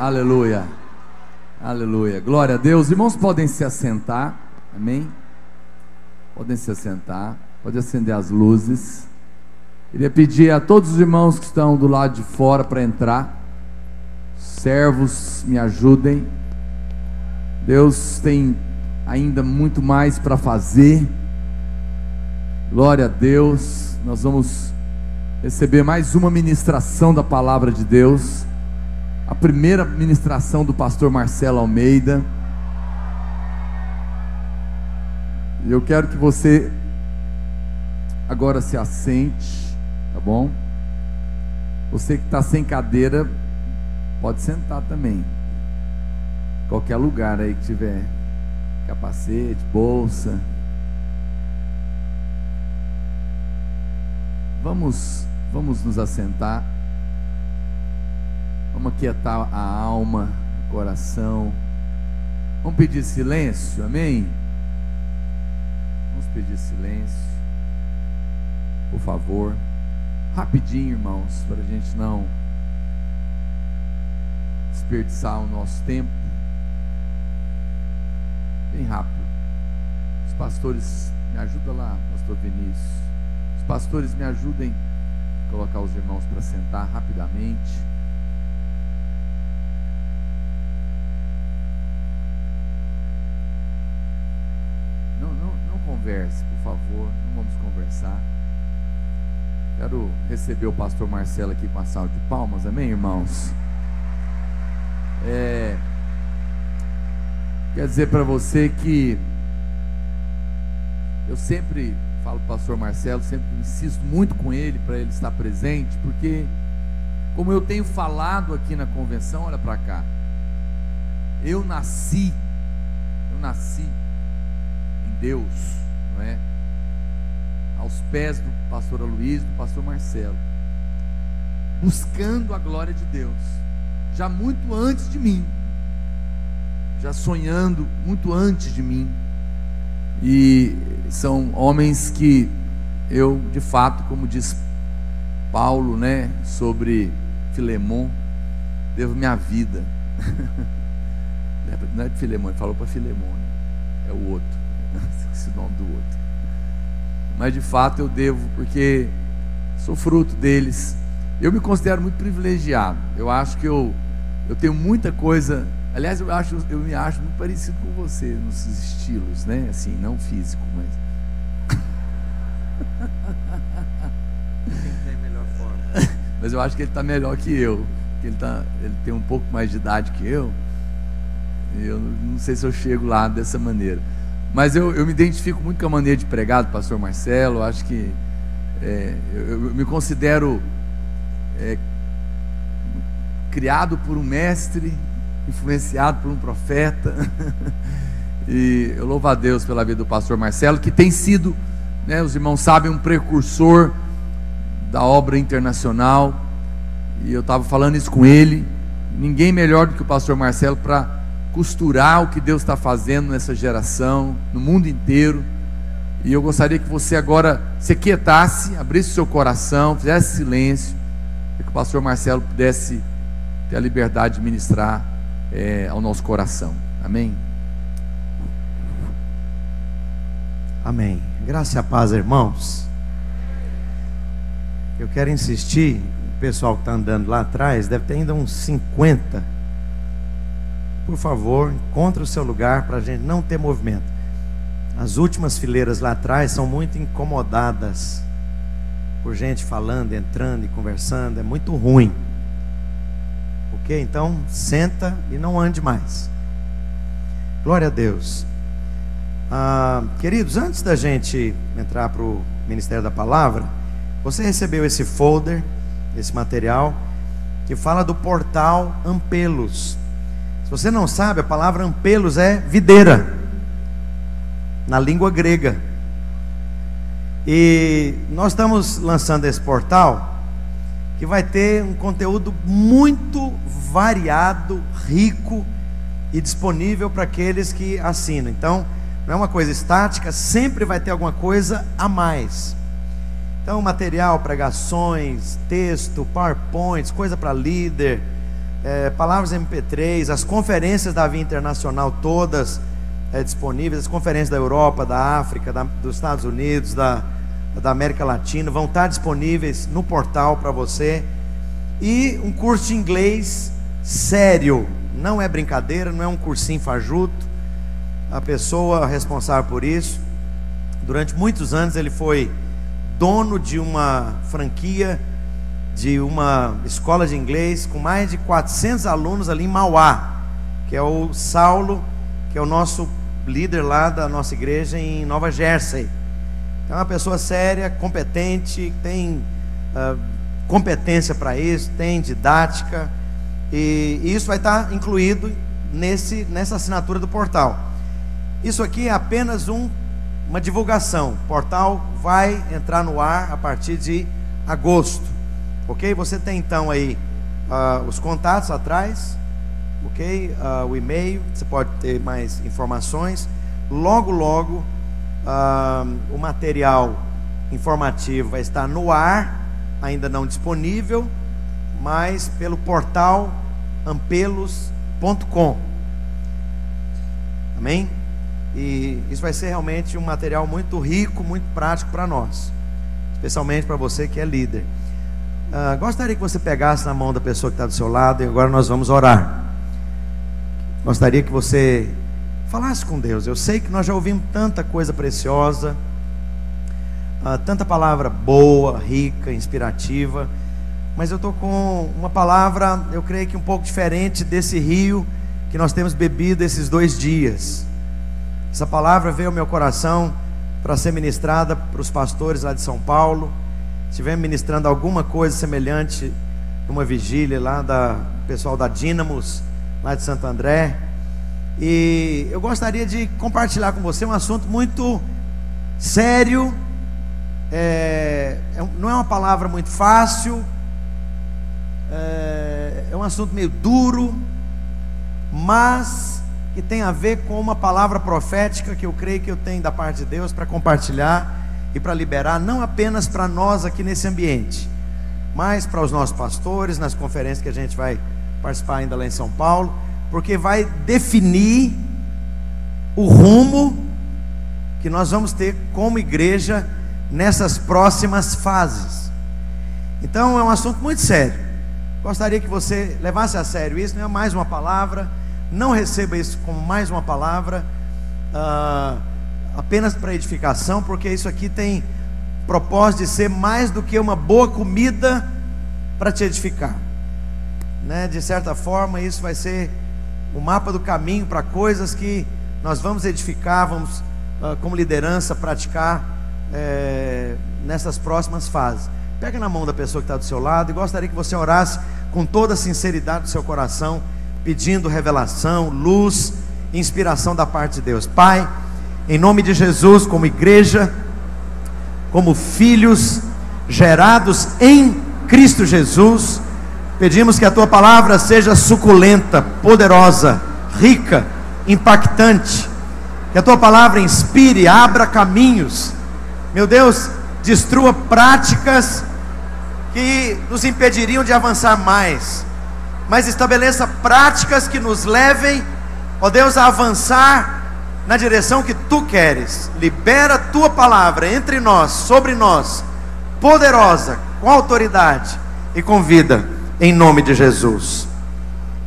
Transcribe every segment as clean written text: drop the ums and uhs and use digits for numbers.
Aleluia. Aleluia. Glória a Deus. Irmãos, podem se assentar. Amém? Podem se assentar. Pode acender as luzes. Queria pedir a todos os irmãos que estão do lado de fora para entrar. Servos, me ajudem. Deus tem ainda muito mais para fazer. Glória a Deus. Nós vamos receber mais uma ministração da palavra de Deus. A primeira ministração do pastor Marcelo Almeida. E eu quero que você agora se assente, tá bom? Você que está sem cadeira, pode sentar também. Qualquer lugar aí que tiver capacete, bolsa. Vamos nos assentar. Vamos aquietar a alma, o coração. Vamos pedir silêncio, amém? Vamos pedir silêncio, por favor. Rapidinho, irmãos, para a gente não desperdiçar o nosso tempo. Bem rápido. Os pastores, me ajudam lá, pastor Vinícius. Os pastores me ajudem a colocar os irmãos para sentar rapidamente. Não converse, por favor, não vamos conversar. Quero receber o pastor Marcelo aqui com a salva de palmas, amém, irmãos? Quer dizer para você que eu sempre falo para o pastor Marcelo, sempre insisto muito com ele para ele estar presente, porque como eu tenho falado aqui na convenção, olha para cá, eu nasci em Deus, não é? Aos pés do pastor Aloysio, do pastor Marcelo, buscando a glória de Deus, já muito antes de mim, já sonhando muito antes de mim. E são homens que eu, de fato, como diz Paulo, né, sobre Filemon, devo minha vida. Não é de Filemon, ele falou para Filemon, né? É o outro, esse nome do outro. Mas de fato eu devo, porque sou fruto deles. Eu me considero muito privilegiado. Eu acho que eu tenho muita coisa. Aliás, eu me acho muito parecido com você nos estilos, né? Assim, não físico, mas quem tem melhor forma. Mas eu acho que ele está melhor que eu. Ele tem um pouco mais de idade que eu. Eu não sei se eu chego lá dessa maneira. Mas eu me identifico muito com a maneira de pregar do pastor Marcelo. Eu acho que eu me considero criado por um mestre, influenciado por um profeta. E eu louvo a Deus pela vida do pastor Marcelo, que tem sido, né, os irmãos sabem, um precursor da obra internacional. E eu estava falando isso com ele. Ninguém melhor do que o pastor Marcelo para costurar o que Deus está fazendo nessa geração, no mundo inteiro. E eu gostaria que você agora se aquietasse, abrisse o seu coração, fizesse silêncio, para que o pastor Marcelo pudesse ter a liberdade de ministrar ao nosso coração. Amém? Amém. Graça e a paz, irmãos. Eu quero insistir, o pessoal que está andando lá atrás, deve ter ainda uns 50. Por favor, encontre o seu lugar para a gente não ter movimento. As últimas fileiras lá atrás são muito incomodadas por gente falando, entrando e conversando. É muito ruim. Ok? Então, senta e não ande mais. Glória a Deus. Queridos, antes da gente entrar para o Ministério da Palavra, você recebeu esse folder, esse material, que fala do portal Ampelos. Se você não sabe, a palavra ampelos é videira, na língua grega. E nós estamos lançando esse portal, que vai ter um conteúdo muito variado, rico e disponível para aqueles que assinam. Então, não é uma coisa estática, sempre vai ter alguma coisa a mais. Então, material, pregações, texto, PowerPoints, coisa para líder, palavras MP3, as conferências da Via Internacional todas disponíveis, as conferências da Europa, da África, dos Estados Unidos, da América Latina, vão estar disponíveis no portal para você. E um curso de inglês sério, não é brincadeira, não é um cursinho fajuto. A pessoa responsável por isso, durante muitos anos ele foi dono de uma franquia, de uma escola de inglês com mais de 400 alunos ali em Mauá, que é o Saulo, que é o nosso líder lá da nossa igreja em Nova Jersey. É uma pessoa séria, competente, tem competência para isso, tem didática, e isso vai estar incluído nessa assinatura do portal. Isso aqui é apenas uma divulgação. O portal vai entrar no ar a partir de agosto, ok? Você tem então aí os contatos atrás, ok? O e-mail, você pode ter mais informações. Logo, logo, o material informativo vai estar no ar, ainda não disponível, mas pelo portal ampelos.com. Amém? E isso vai ser realmente um material muito rico, muito prático para nós, especialmente para você que é líder. Gostaria que você pegasse na mão da pessoa que está do seu lado, e agora nós vamos orar. Gostaria que você falasse com Deus. Eu sei que nós já ouvimos tanta coisa preciosa, tanta palavra boa, rica, inspirativa, mas eu estou com uma palavra, eu creio que um pouco diferente desse rio que nós temos bebido esses 2 dias. Essa palavra veio ao meu coração para ser ministrada para os pastores lá de São Paulo. Estivemos ministrando alguma coisa semelhante numa vigília lá do pessoal da Dínamos, lá de Santo André. E eu gostaria de compartilhar com você um assunto muito sério. Não é uma palavra muito fácil, é um assunto meio duro, mas que tem a ver com uma palavra profética que eu creio que eu tenho da parte de Deus para compartilhar e para liberar, não apenas para nós aqui nesse ambiente, mas para os nossos pastores, nas conferências que a gente vai participar ainda lá em São Paulo, porque vai definir o rumo que nós vamos ter como igreja nessas próximas fases. Então é um assunto muito sério. Gostaria que você levasse a sério isso. Não é mais uma palavra, não receba isso como mais uma palavra apenas para edificação, porque isso aqui tem propósito de ser mais do que uma boa comida para te edificar, né? De certa forma isso vai ser o mapa do caminho para coisas que nós vamos edificar, vamos como liderança praticar nessas próximas fases. Pega na mão da pessoa que está do seu lado e gostaria que você orasse com toda a sinceridade do seu coração, pedindo revelação, luz, inspiração da parte de Deus. Pai, em nome de Jesus, como igreja, como filhos gerados em Cristo Jesus, pedimos que a Tua palavra seja suculenta, poderosa, rica, impactante, que a Tua palavra inspire, abra caminhos, meu Deus, destrua práticas que nos impediriam de avançar mais, mas estabeleça práticas que nos levem, ó Deus, a avançar na direção que Tu queres. Libera a Tua palavra entre nós, sobre nós, poderosa, com autoridade e com vida, em nome de Jesus.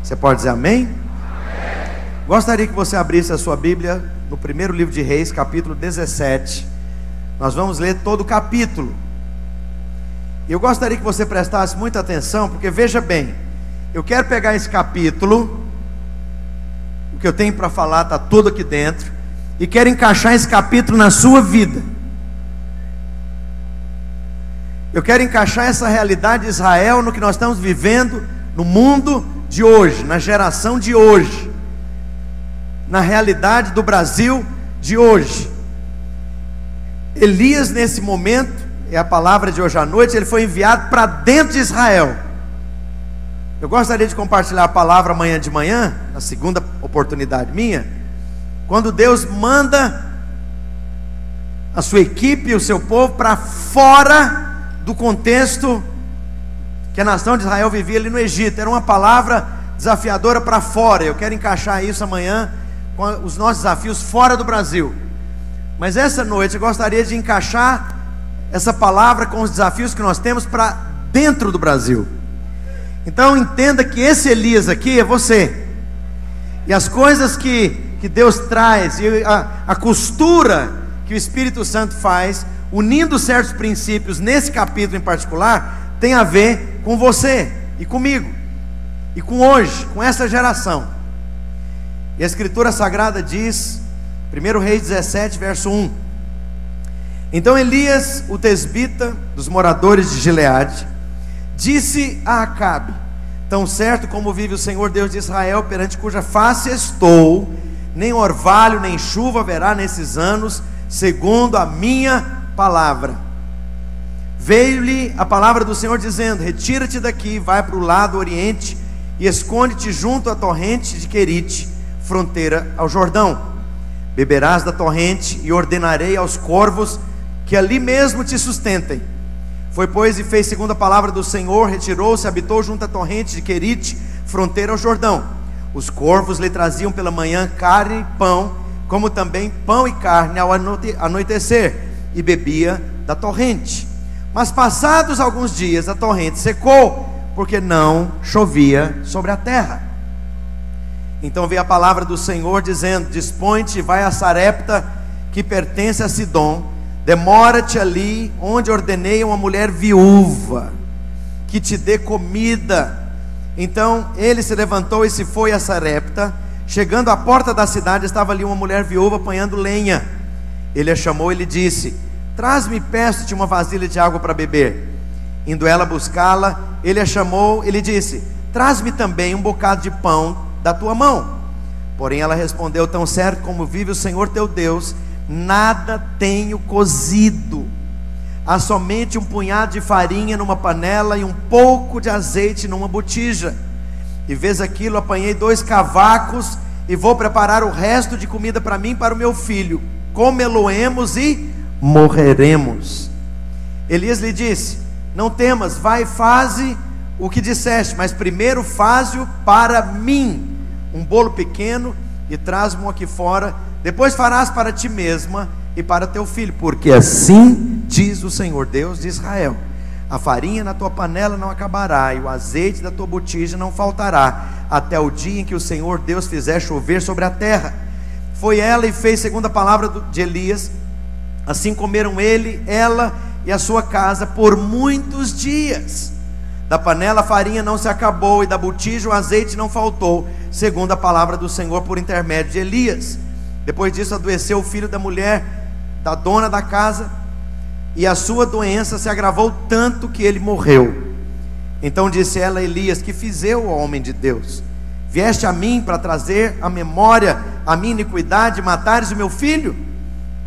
Você pode dizer amém? Amém. Gostaria que você abrisse a sua Bíblia no primeiro livro de Reis, capítulo 17. Nós vamos ler todo o capítulo. Eu gostaria que você prestasse muita atenção, porque veja bem, eu quero pegar esse capítulo, o que eu tenho para falar está tudo aqui dentro, e quero encaixar esse capítulo na sua vida. Eu quero encaixar essa realidade de Israel no que nós estamos vivendo no mundo de hoje, na geração de hoje, na realidade do Brasil de hoje. Elias, nesse momento, é a palavra de hoje à noite, ele foi enviado para dentro de Israel. Eu gostaria de compartilhar a palavra amanhã de manhã, na segunda oportunidade minha, quando Deus manda a sua equipe e o seu povo para fora do contexto que a nação de Israel vivia ali no Egito. Era uma palavra desafiadora para fora. Eu quero encaixar isso amanhã com os nossos desafios fora do Brasil. Mas essa noite eu gostaria de encaixar essa palavra com os desafios que nós temos para dentro do Brasil. Então entenda que esse Elias aqui é você. E as coisas que Deus traz, e a costura que o Espírito Santo faz, unindo certos princípios nesse capítulo em particular, tem a ver com você e comigo, e com hoje, com essa geração. E a Escritura Sagrada diz, 1 Reis 17, verso 1: Então Elias, o tesbita dos moradores de Gileade, disse a Acabe: Tão certo como vive o Senhor Deus de Israel, perante cuja face estou, nem orvalho nem chuva haverá nesses anos, segundo a minha palavra. Veio-lhe a palavra do Senhor dizendo: Retira-te daqui, vai para o lado oriente e esconde-te junto à torrente de Querite, fronteira ao Jordão. Beberás da torrente e ordenarei aos corvos que ali mesmo te sustentem. Foi, pois, e fez segundo a palavra do Senhor, retirou-se, habitou junto à torrente de Querite, fronteira ao Jordão. Os corvos lhe traziam pela manhã carne e pão, como também pão e carne ao anoitecer, e bebia da torrente. Mas passados alguns dias a torrente secou, porque não chovia sobre a terra. Então veio a palavra do Senhor dizendo: Dispõe-te e vai a Sarepta, que pertence a Sidom. Demora-te ali, onde ordenei a uma mulher viúva que te dê comida. Então ele se levantou e se foi a Sarepta. Chegando à porta da cidade, estava ali uma mulher viúva apanhando lenha. Ele a chamou e lhe disse: Traz-me, peço-te, uma vasilha de água para beber. Indo ela buscá-la, ele a chamou e lhe disse: Traz-me também um bocado de pão da tua mão. Porém ela respondeu: Tão certo como vive o Senhor teu Deus, nada tenho cozido. Há somente um punhado de farinha numa panela e um pouco de azeite numa botija. E vês aquilo, apanhei 2 cavacos e vou preparar o resto de comida para mim e para o meu filho. Comê-lo-emos e morreremos. Elias lhe disse: Não temas, vai e faze o que disseste, mas primeiro faze-o para mim um bolo pequeno e traz-mo aqui fora. Depois farás para ti mesma e para teu filho, porque assim diz o Senhor Deus de Israel: a farinha na tua panela não acabará, e o azeite da tua botija não faltará, até o dia em que o Senhor Deus fizer chover sobre a terra. Foi ela e fez segundo a palavra de Elias. Assim comeram ele, ela e a sua casa por muitos dias. Da panela a farinha não se acabou, e da botija o azeite não faltou, segundo a palavra do Senhor por intermédio de Elias. Depois disso adoeceu o filho da mulher da dona da casa, e a sua doença se agravou tanto que ele morreu. Então disse ela a Elias: Que fiz eu, ó homem de Deus? Vieste a mim para trazer à memória a minha iniquidade e matares o meu filho?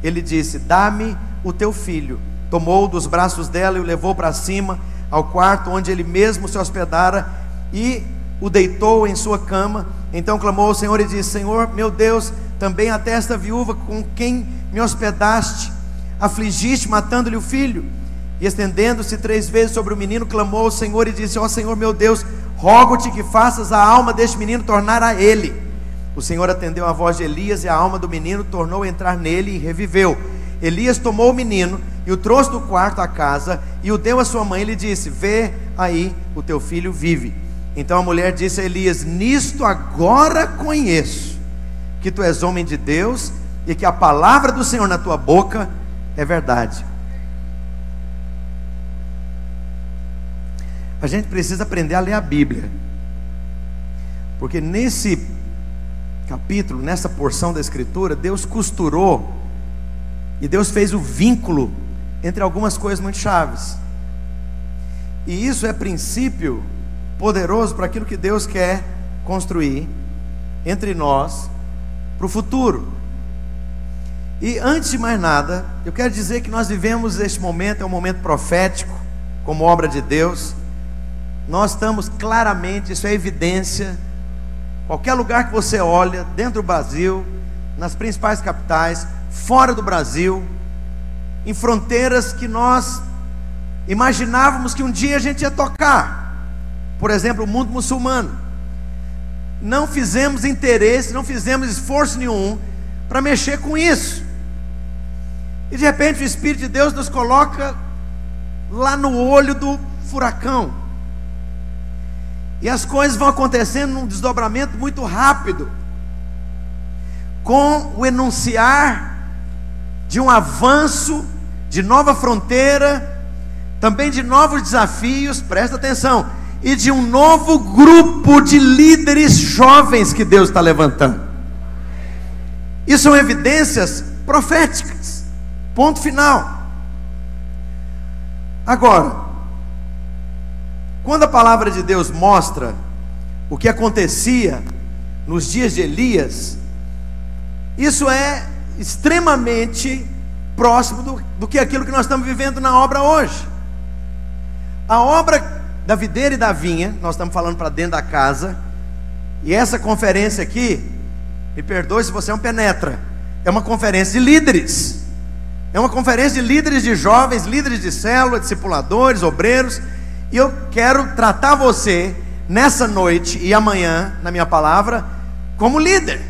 Ele disse: Dá-me o teu filho. Tomou-o dos braços dela e o levou para cima, ao quarto onde ele mesmo se hospedara, e o deitou em sua cama. Então clamou ao Senhor e disse: Senhor meu Deus, também até esta viúva com quem me hospedaste afligiste, matando-lhe o filho. E estendendo-se 3 vezes sobre o menino, clamou ao Senhor e disse: Ó Senhor meu Deus, rogo-te que faças a alma deste menino tornar a ele. O Senhor atendeu a voz de Elias, e a alma do menino tornou a entrar nele e reviveu. Elias tomou o menino e o trouxe do quarto à casa, e o deu à sua mãe e lhe disse: Vê aí, o teu filho vive. Então a mulher disse a Elias: Nisto agora conheço que tu és homem de Deus, e que a palavra do Senhor na tua boca é verdade. A gente precisa aprender a ler a Bíblia, porque nesse capítulo, nessa porção da Escritura, Deus costurou e Deus fez o vínculo entre algumas coisas muito chaves. E isso é princípio poderoso para aquilo que Deus quer construir entre nós para o futuro. E antes de mais nada, eu quero dizer que nós vivemos este momento, é um momento profético, como obra de Deus. Nós estamos claramente, isso é evidência, qualquer lugar que você olha, dentro do Brasil, nas principais capitais, fora do Brasil, em fronteiras que nós imaginávamos que um dia a gente ia tocar. Por exemplo, o mundo muçulmano. não fizemos interesse, não fizemos esforço nenhum para mexer com isso. E de repente o Espírito de Deus nos coloca lá no olho do furacão. E as coisas vão acontecendo num desdobramento muito rápido, com o enunciar de um avanço, de nova fronteira, também de novos desafios, presta atenção, e de um novo grupo de líderes jovens que Deus está levantando. Isso são evidências proféticas, ponto final. Agora, quando a palavra de Deus mostra o que acontecia nos dias de Elias, isso é extremamente próximo do que aquilo que nós estamos vivendo na obra hoje. A obra da videira e da vinha, nós estamos falando para dentro da casa, e essa conferência aqui, me perdoe se você é um penetra, é uma conferência de líderes, é uma conferência de líderes de jovens, líderes de célula, discipuladores, obreiros, e eu quero tratar você nessa noite e amanhã, na minha palavra, como líder,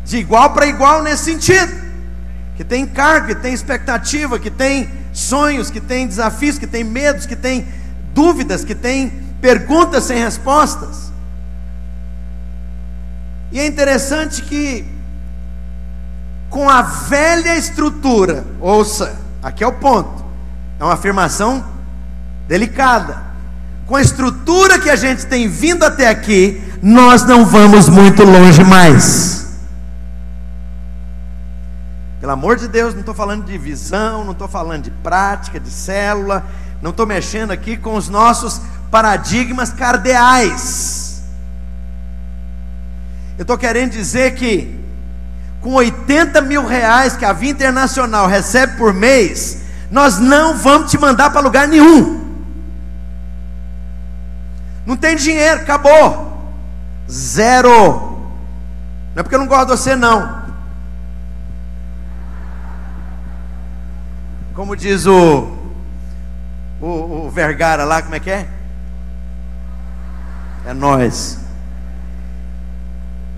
de igual para igual nesse sentido, que tem cargo, que tem expectativa, que tem sonhos, que tem desafios, que tem medos, que tem dúvidas, que tem perguntas sem respostas. E é interessante que, com a velha estrutura, ouça, aqui é o ponto, é uma afirmação delicada, com a estrutura que a gente tem vindo até aqui, nós não vamos muito longe mais. Pelo amor de Deus, não estou falando de visão, não estou falando de prática, de célula, não estou mexendo aqui com os nossos paradigmas cardeais. Eu estou querendo dizer que, com 80 mil reais que a Via Internacional recebe por mês, nós não vamos te mandar para lugar nenhum. Não tem dinheiro, acabou. Zero. Não é porque eu não gosto de você, não. Como diz o Vergara lá, como é que é? É nós.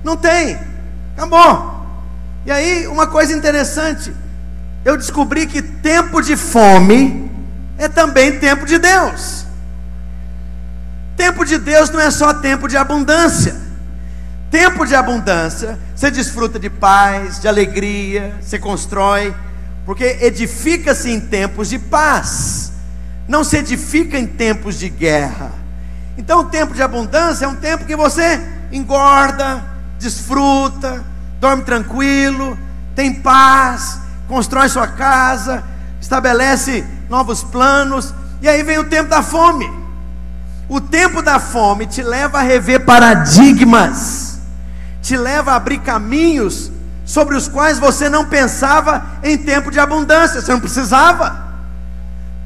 Não tem, acabou. E aí, uma coisa interessante, eu descobri que tempo de fome é também tempo de Deus. Tempo de Deus não é só tempo de abundância. Tempo de abundância, você desfruta de paz, de alegria, você constrói, porque edifica-se em tempos de paz, não se edifica em tempos de guerra. Então o tempo de abundância é um tempo que você engorda, desfruta, dorme tranquilo, tem paz, constrói sua casa, estabelece novos planos. E aí vem o tempo da fome. O tempo da fome te leva a rever paradigmas, te leva a abrir caminhos sobre os quais você não pensava em tempo de abundância, você não precisava.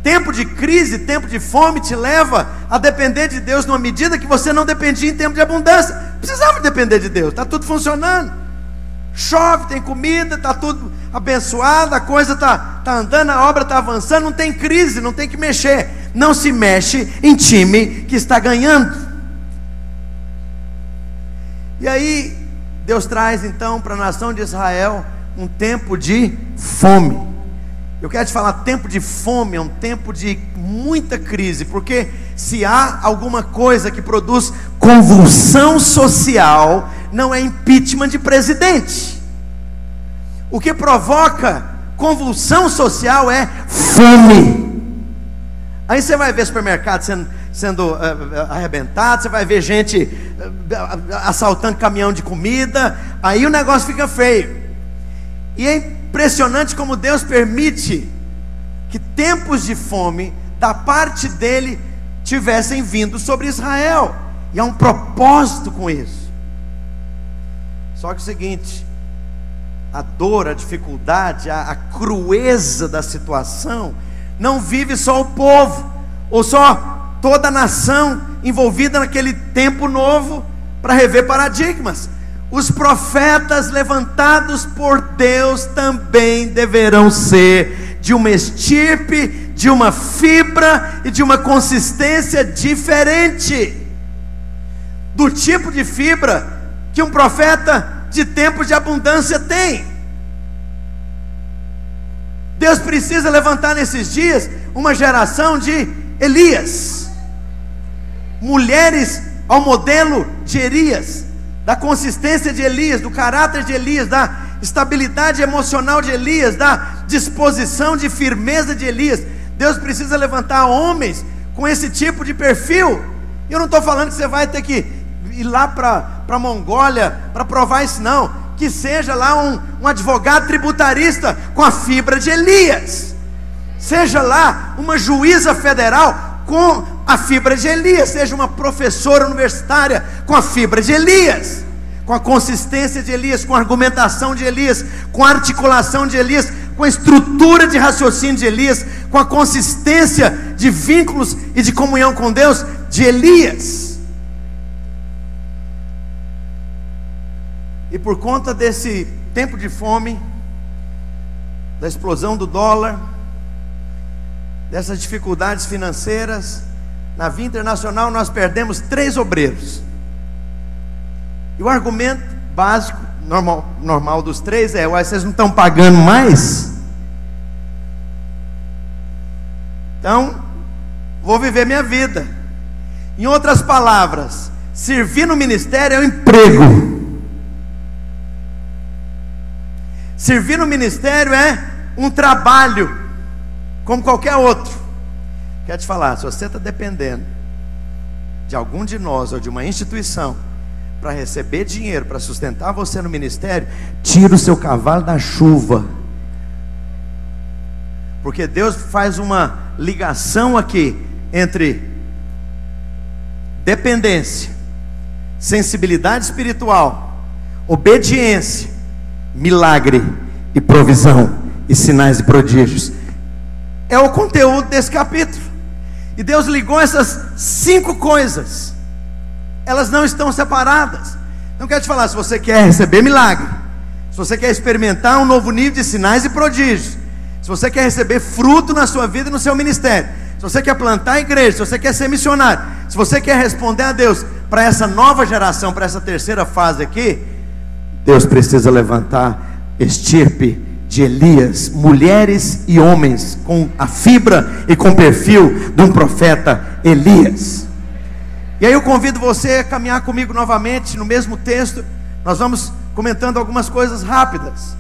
Tempo de crise, tempo de fome te leva a depender de Deus numa medida que você não dependia em tempo de abundância. Precisava depender de Deus, está tudo funcionando, chove, tem comida, está tudo abençoado, a coisa está andando, a obra está avançando, não tem crise, não tem que mexer. Não se mexe em time que está ganhando. E aí Deus traz então para a nação de Israel um tempo de fome. Eu quero te falar, tempo de fome é um tempo de muita crise, porque se há alguma coisa que produz convulsão social, não é impeachment de presidente. O que provoca convulsão social é fome. Aí você vai ver supermercado sendo arrebentado, você vai ver gente assaltando caminhão de comida, aí o negócio fica feio. E é impressionante como Deus permite que tempos de fome da parte dele tivessem vindo sobre Israel, e há um propósito com isso. Só que é o seguinte, a dor, a dificuldade, a crueza da situação, não vive só o povo, ou só toda a nação envolvida naquele tempo novo para rever paradigmas. Os profetas levantados por Deus também deverão ser de uma estirpe, de uma fibra e de uma consistência diferente. Do tipo de fibra que um profeta de tempos de abundância tem. Deus precisa levantar nesses dias uma geração de Elias, mulheres ao modelo de Elias, da consistência de Elias, do caráter de Elias, da estabilidade emocional de Elias, da disposição de firmeza de Elias. Deus precisa levantar homens com esse tipo de perfil. E eu não estou falando que você vai ter que ir lá para a Mongólia para provar isso, não. Que seja lá um advogado tributarista com a fibra de Elias, seja lá uma juíza federal com a fibra de Elias, seja uma professora universitária com a fibra de Elias, com a consistência de Elias, com a argumentação de Elias, com a articulação de Elias, com a estrutura de raciocínio de Elias, com a consistência de vínculos e de comunhão com Deus de Elias. E por conta desse tempo de fome, da explosão do dólar, dessas dificuldades financeiras, na Via Internacional nós perdemos 3 obreiros. E o argumento básico, normal dos 3 é: uai, vocês não estão pagando mais? Então, vou viver minha vida. Em outras palavras, servir no ministério é um emprego. Servir no ministério é um trabalho, como qualquer outro. Quero te falar, se você está dependendo de algum de nós ou de uma instituição para receber dinheiro, para sustentar você no ministério, tira o seu cavalo da chuva. Porque Deus faz uma ligação aqui entre dependência, sensibilidade espiritual, obediência, milagre e provisão e sinais e prodígios. É o conteúdo desse capítulo. E Deus ligou essas 5 coisas. Elas não estão separadas. Não quero te falar, se você quer receber milagre, se você quer experimentar um novo nível de sinais e prodígios, se você quer receber fruto na sua vida e no seu ministério, se você quer plantar a igreja, se você quer ser missionário, se você quer responder a Deus para essa nova geração, para essa terceira fase aqui, Deus precisa levantar estirpe de Elias, mulheres e homens com a fibra e com o perfil de um profeta Elias. E aí eu convido você a caminhar comigo novamente no mesmo texto. Nós vamos comentando algumas coisas rápidas.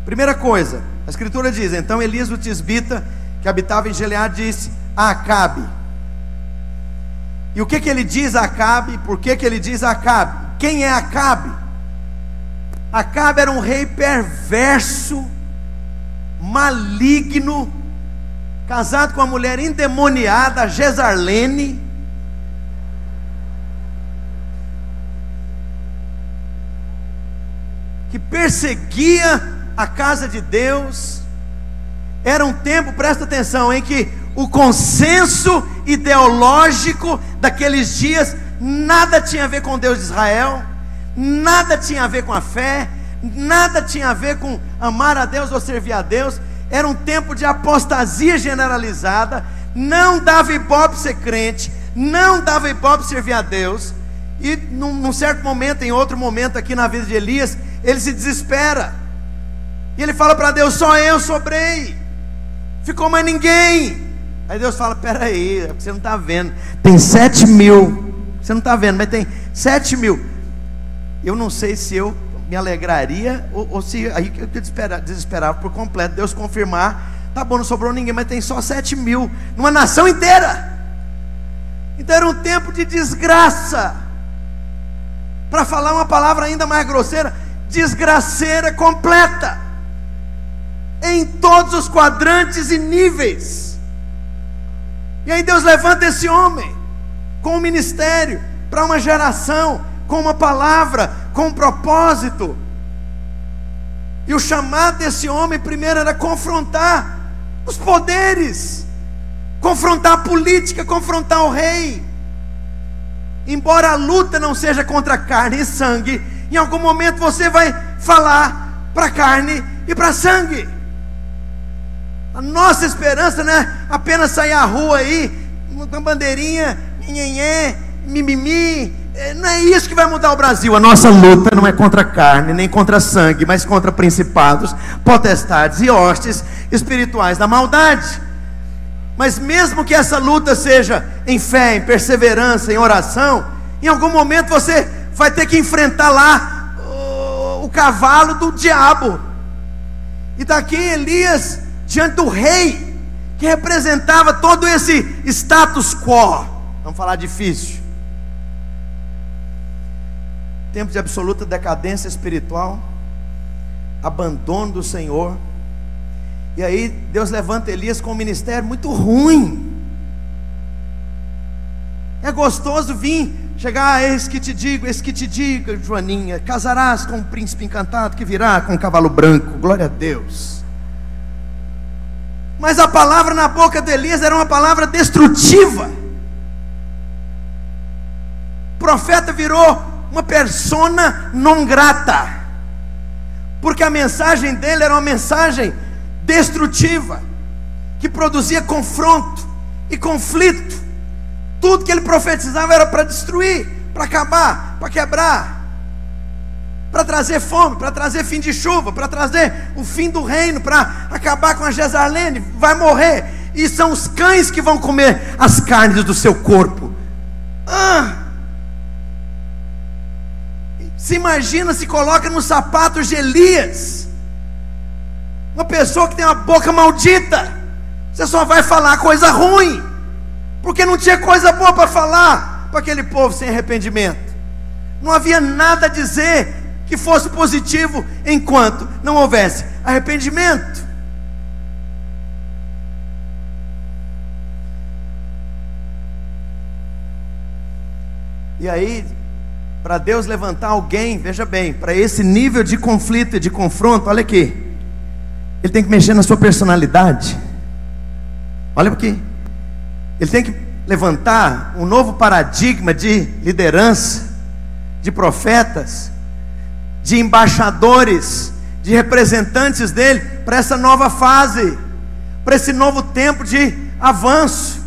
Primeira coisa, a escritura diz: então Elias o tisbita, que habitava em Gileade, disse a Acabe. E o que ele diz a Acabe? Por que ele diz a Acabe? Quem é Acabe? Acabe era um rei perverso, maligno, casado com uma mulher endemoniada, Jezarlene, que perseguia a casa de Deus. Era um tempo, presta atenção, em que o consenso ideológico daqueles dias nada tinha a ver com Deus de Israel, nada tinha a ver com a fé, nada tinha a ver com amar a Deus ou servir a Deus. Era um tempo de apostasia generalizada. Não dava ibope ser crente, não dava ibope servir a Deus. E num certo momento, em outro momento aqui na vida de Elias, ele se desespera e ele fala para Deus: só eu sobrei, ficou mais ninguém. Aí Deus fala: peraí, você não está vendo, tem 7.000, você não está vendo, mas tem 7.000. Eu não sei se eu me alegraria ou se aí eu desesperava por completo Deus confirmar: tá bom, não sobrou ninguém, mas tem só 7.000 numa nação inteira. Então era um tempo de desgraça, para falar uma palavra ainda mais grosseira, desgraceira completa, em todos os quadrantes e níveis. E aí Deus levanta esse homem com um ministério para uma geração, com uma palavra, com um propósito. E o chamado desse homem primeiro era confrontar os poderes, confrontar a política, confrontar o rei. Embora a luta não seja contra carne e sangue, em algum momento você vai falar para carne e para sangue. A nossa esperança não é apenas sair à rua aí com a bandeirinha, nhenhenhé, mimimi, Não é isso que vai mudar o Brasil. A nossa luta não é contra carne, nem contra sangue, mas contra principados, potestades e hostes espirituais da maldade. Mas mesmo que essa luta seja em fé, em perseverança, em oração, em algum momento você vai ter que enfrentar lá o cavalo do diabo. E daqui Elias, diante do rei, que representava todo esse status quo, vamos falar difícil, tempo de absoluta decadência espiritual, abandono do Senhor. E aí Deus levanta Elias com um ministério muito ruim. É gostoso vir, chegar, eis que te digo, Joaninha, casarás com um príncipe encantado que virá com um cavalo branco, glória a Deus. Mas a palavra na boca de Elias era uma palavra destrutiva. O profeta virou uma persona non grata, porque a mensagem dele era uma mensagem destrutiva, que produzia confronto e conflito. Tudo que ele profetizava era para destruir, para acabar, para quebrar, para trazer fome, para trazer fim de chuva, para trazer o fim do reino, para acabar com a Jezarlene. Vai morrer, e são os cães que vão comer as carnes do seu corpo. Se imagina, se coloca nos sapatos de Elias, uma pessoa que tem uma boca maldita. Você só vai falar coisa ruim, porque não tinha coisa boa para falar para aquele povo sem arrependimento. Não havia nada a dizer que fosse positivo enquanto não houvesse arrependimento. E aí, para Deus levantar alguém, veja bem, para esse nível de conflito e de confronto, olha aqui, Ele tem que mexer na sua personalidade. Olha aqui, Ele tem que levantar um novo paradigma de liderança, de profetas, de embaixadores, de representantes dele, para essa nova fase, para esse novo tempo de avanço.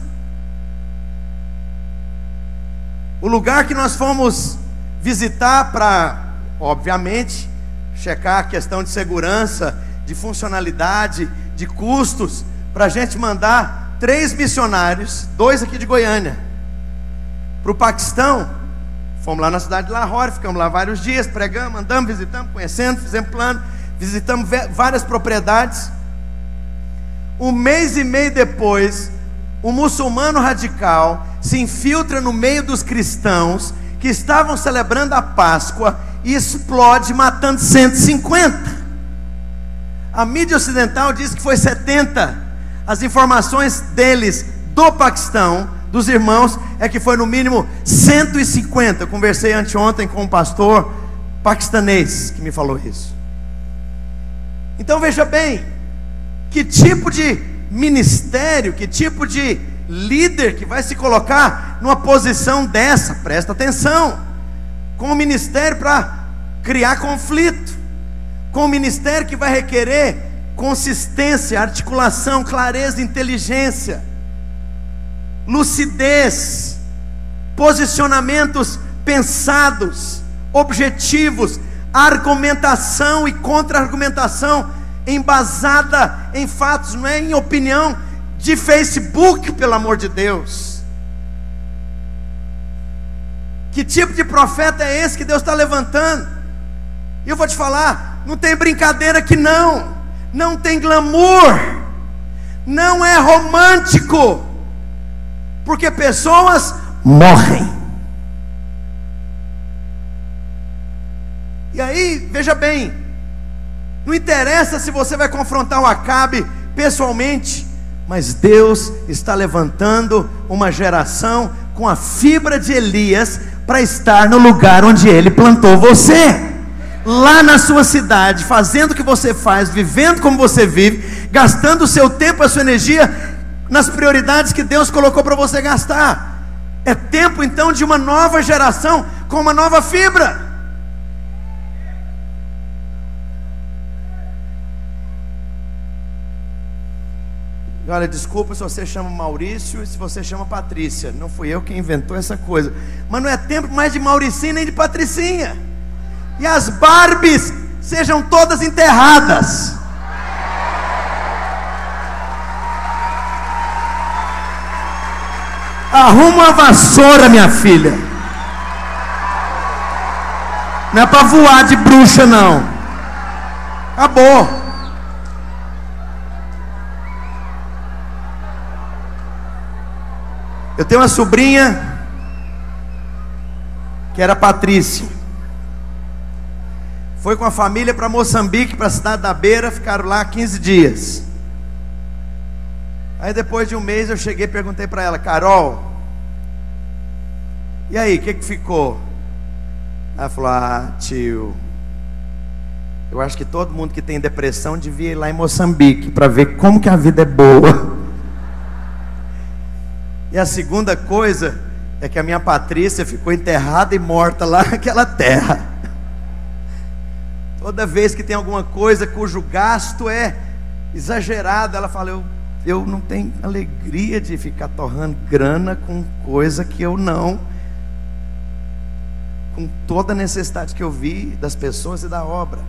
O lugar que nós fomos visitar para, obviamente, checar a questão de segurança, de funcionalidade, de custos, para a gente mandar 3 missionários, 2 aqui de Goiânia, para o Paquistão. Fomos lá na cidade de Lahore, ficamos lá vários dias, pregamos, andamos, visitamos, conhecendo, fizemos plano, visitamos várias propriedades. 1 mês e meio depois, um muçulmano radical se infiltra no meio dos cristãos que estavam celebrando a Páscoa e explode, matando 150. A mídia ocidental diz que foi 70. As informações deles, do Paquistão, dos irmãos, é que foi no mínimo 150. Eu conversei anteontem com um pastor paquistanês que me falou isso. Então veja bem, que tipo de ministério, que tipo de líder que vai se colocar numa posição dessa, presta atenção, com um ministério para criar conflito, com um ministério que vai requerer consistência, articulação, clareza, inteligência, lucidez, posicionamentos pensados, objetivos, argumentação e contra-argumentação embasada em fatos, não é em opinião de Facebook, pelo amor de Deus. Que tipo de profeta é esse que Deus está levantando? E eu vou te falar, não tem brincadeira aqui não, não tem glamour, não é romântico, porque pessoas morrem. E aí, veja bem, não interessa se você vai confrontar o Acabe pessoalmente, mas Deus está levantando uma geração com a fibra de Elias para estar no lugar onde Ele plantou você, lá na sua cidade, fazendo o que você faz, vivendo como você vive, gastando o seu tempo, a sua energia nas prioridades que Deus colocou para você gastar. É tempo então de uma nova geração com uma nova fibra. Olha, desculpa se você chama Maurício e se você chama Patrícia. Não fui eu quem inventou essa coisa. Mas não é tempo mais de Mauricinha nem de Patricinha. E as Barbies sejam todas enterradas. Arruma uma vassoura, minha filha. Não é para voar de bruxa, não. Acabou. Eu tenho uma sobrinha que era Patrícia. Foi com a família para Moçambique, para a cidade da Beira. Ficaram lá 15 dias. Aí depois de um mês eu cheguei e perguntei para ela: Carol, e aí, o que ficou? Ela falou: ah, tio, eu acho que todo mundo que tem depressão devia ir lá em Moçambique para ver como que a vida é boa. E a segunda coisa é que a minha Patrícia ficou enterrada e morta lá naquela terra. Toda vez que tem alguma coisa cujo gasto é exagerado, ela fala: eu não tenho alegria de ficar torrando grana com coisa que eu não, com toda a necessidade que eu vi das pessoas e da obra.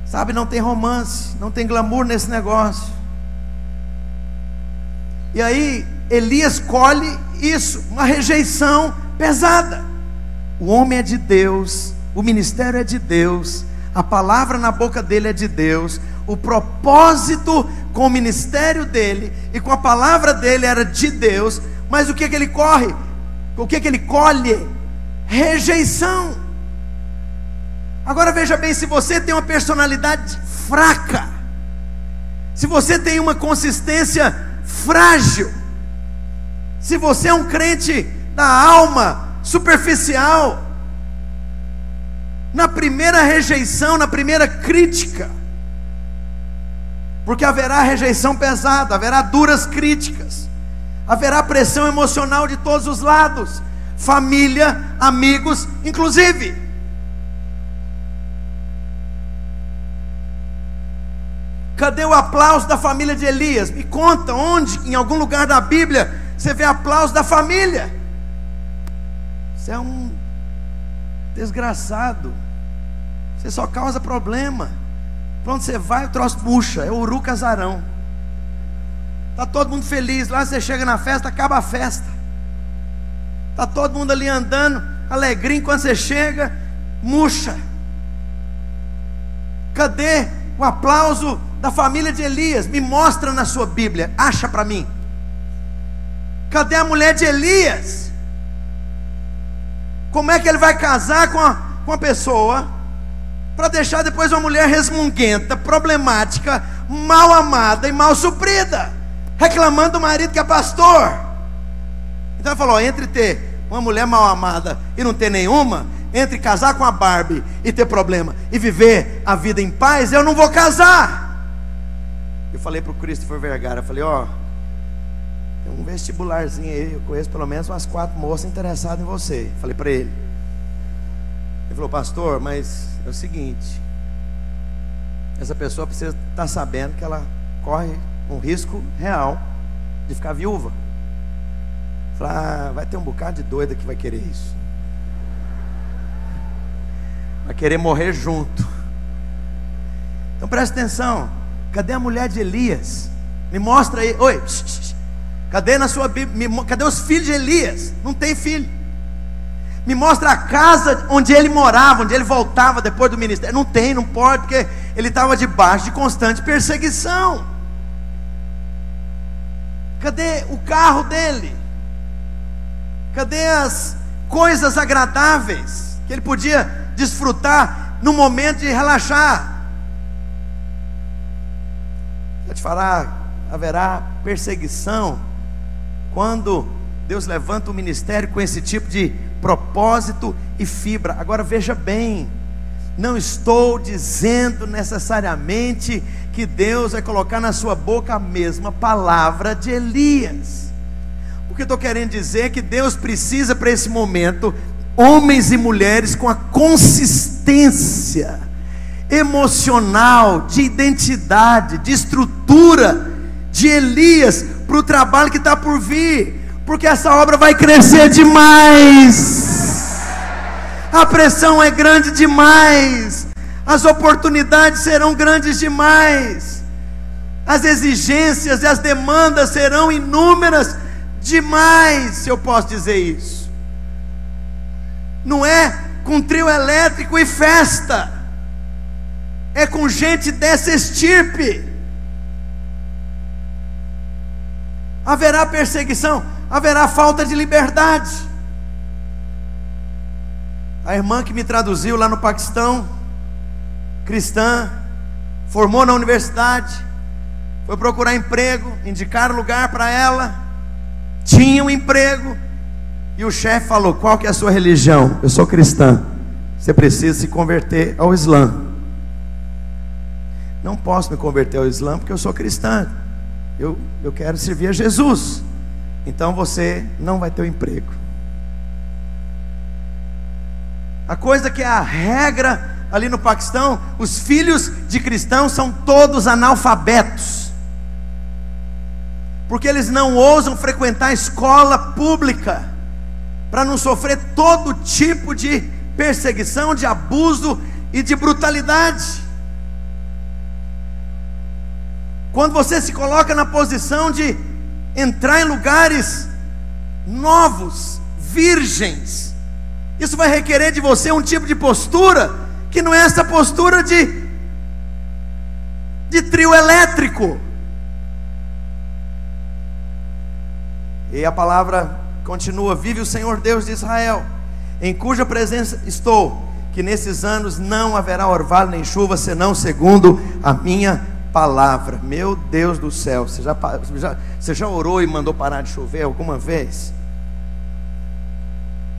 Sabe, não tem romance, não tem glamour nesse negócio. E aí Elias colhe isso, uma rejeição pesada. O homem é de Deus, o ministério é de Deus, a palavra na boca dele é de Deus, o propósito com o ministério dele e com a palavra dele era de Deus. Mas o que ele corre? O que ele colhe? Rejeição. Agora veja bem, se você tem uma personalidade fraca, se você tem uma consistência frágil, se você é um crente da alma, superficial, na primeira rejeição, na primeira crítica, porque haverá rejeição pesada, haverá duras críticas, haverá pressão emocional de todos os lados, família, amigos, inclusive. Cadê o aplauso da família de Elias? Me conta onde, em algum lugar da Bíblia, você vê aplauso da família. Você é um desgraçado, você só causa problema. Para onde você vai, o troço puxa, é o Uru Casarão. Está todo mundo feliz, lá você chega na festa, acaba a festa. Está todo mundo ali andando, alegrinho, quando você chega, murcha. Cadê o aplauso da família de Elias? Me mostra na sua Bíblia, acha para mim. Cadê a mulher de Elias? Como é que ele vai casar com a pessoa para deixar depois uma mulher resmunguenta, problemática, mal amada e mal suprida, reclamando do marido que é pastor? Então ele falou: entre ter uma mulher mal amada e não ter nenhuma, entre casar com a Barbie e ter problema e viver a vida em paz, eu não vou casar. Eu falei para o Christopher Vergara, eu falei: ó, tem um vestibularzinho aí, eu conheço pelo menos umas 4 moças interessadas em você. Falei para ele. Ele falou: pastor, mas é o seguinte, essa pessoa precisa estar sabendo que ela corre um risco real de ficar viúva. Eu falei: ah, vai ter um bocado de doida que vai querer isso, vai querer morrer junto. Então presta atenção. Cadê a mulher de Elias? Me mostra aí. Oi, cadê na sua Bíblia? Cadê os filhos de Elias? Não tem filho. Me mostra a casa onde ele morava, onde ele voltava depois do ministério. Não tem, não pode, porque ele estava debaixo de constante perseguição. Cadê o carro dele? Cadê as coisas agradáveis que ele podia desfrutar no momento de relaxar? Vou te falar, haverá perseguição quando Deus levanta o ministério com esse tipo de propósito e fibra. Agora veja bem, não estou dizendo necessariamente que Deus vai colocar na sua boca a mesma palavra de Elias. O que eu estou querendo dizer é que Deus precisa para esse momento homens e mulheres com a consistência emocional, de identidade, de estrutura, de Elias para o trabalho que está por vir, porque essa obra vai crescer demais, a pressão é grande demais, as oportunidades serão grandes demais, as exigências e as demandas serão inúmeras demais, se eu posso dizer isso. Não é com trio elétrico e festa, é com gente dessa estirpe. Haverá perseguição, haverá falta de liberdade. A irmã que me traduziu lá no Paquistão, cristã, formou na universidade, foi procurar emprego, indicaram lugar para ela, tinha um emprego, e o chefe falou: qual que é a sua religião? Eu sou cristã. Você precisa se converter ao Islã. Não posso me converter ao Islã porque eu sou cristã, eu quero servir a Jesus. Então você não vai ter um emprego. A coisa que é a regra ali no Paquistão, os filhos de cristãos são todos analfabetos, porque eles não ousam frequentar a escola pública, para não sofrer todo tipo de perseguição, de abuso e de brutalidade. Quando você se coloca na posição de entrar em lugares novos, virgens, isso vai requerer de você um tipo de postura, que não é essa postura de trio elétrico. E a palavra continua: vive o Senhor Deus de Israel, em cuja presença estou, que nesses anos não haverá orvalho nem chuva, senão segundo a minha palavra. Meu Deus do céu, você já orou e mandou parar de chover alguma vez?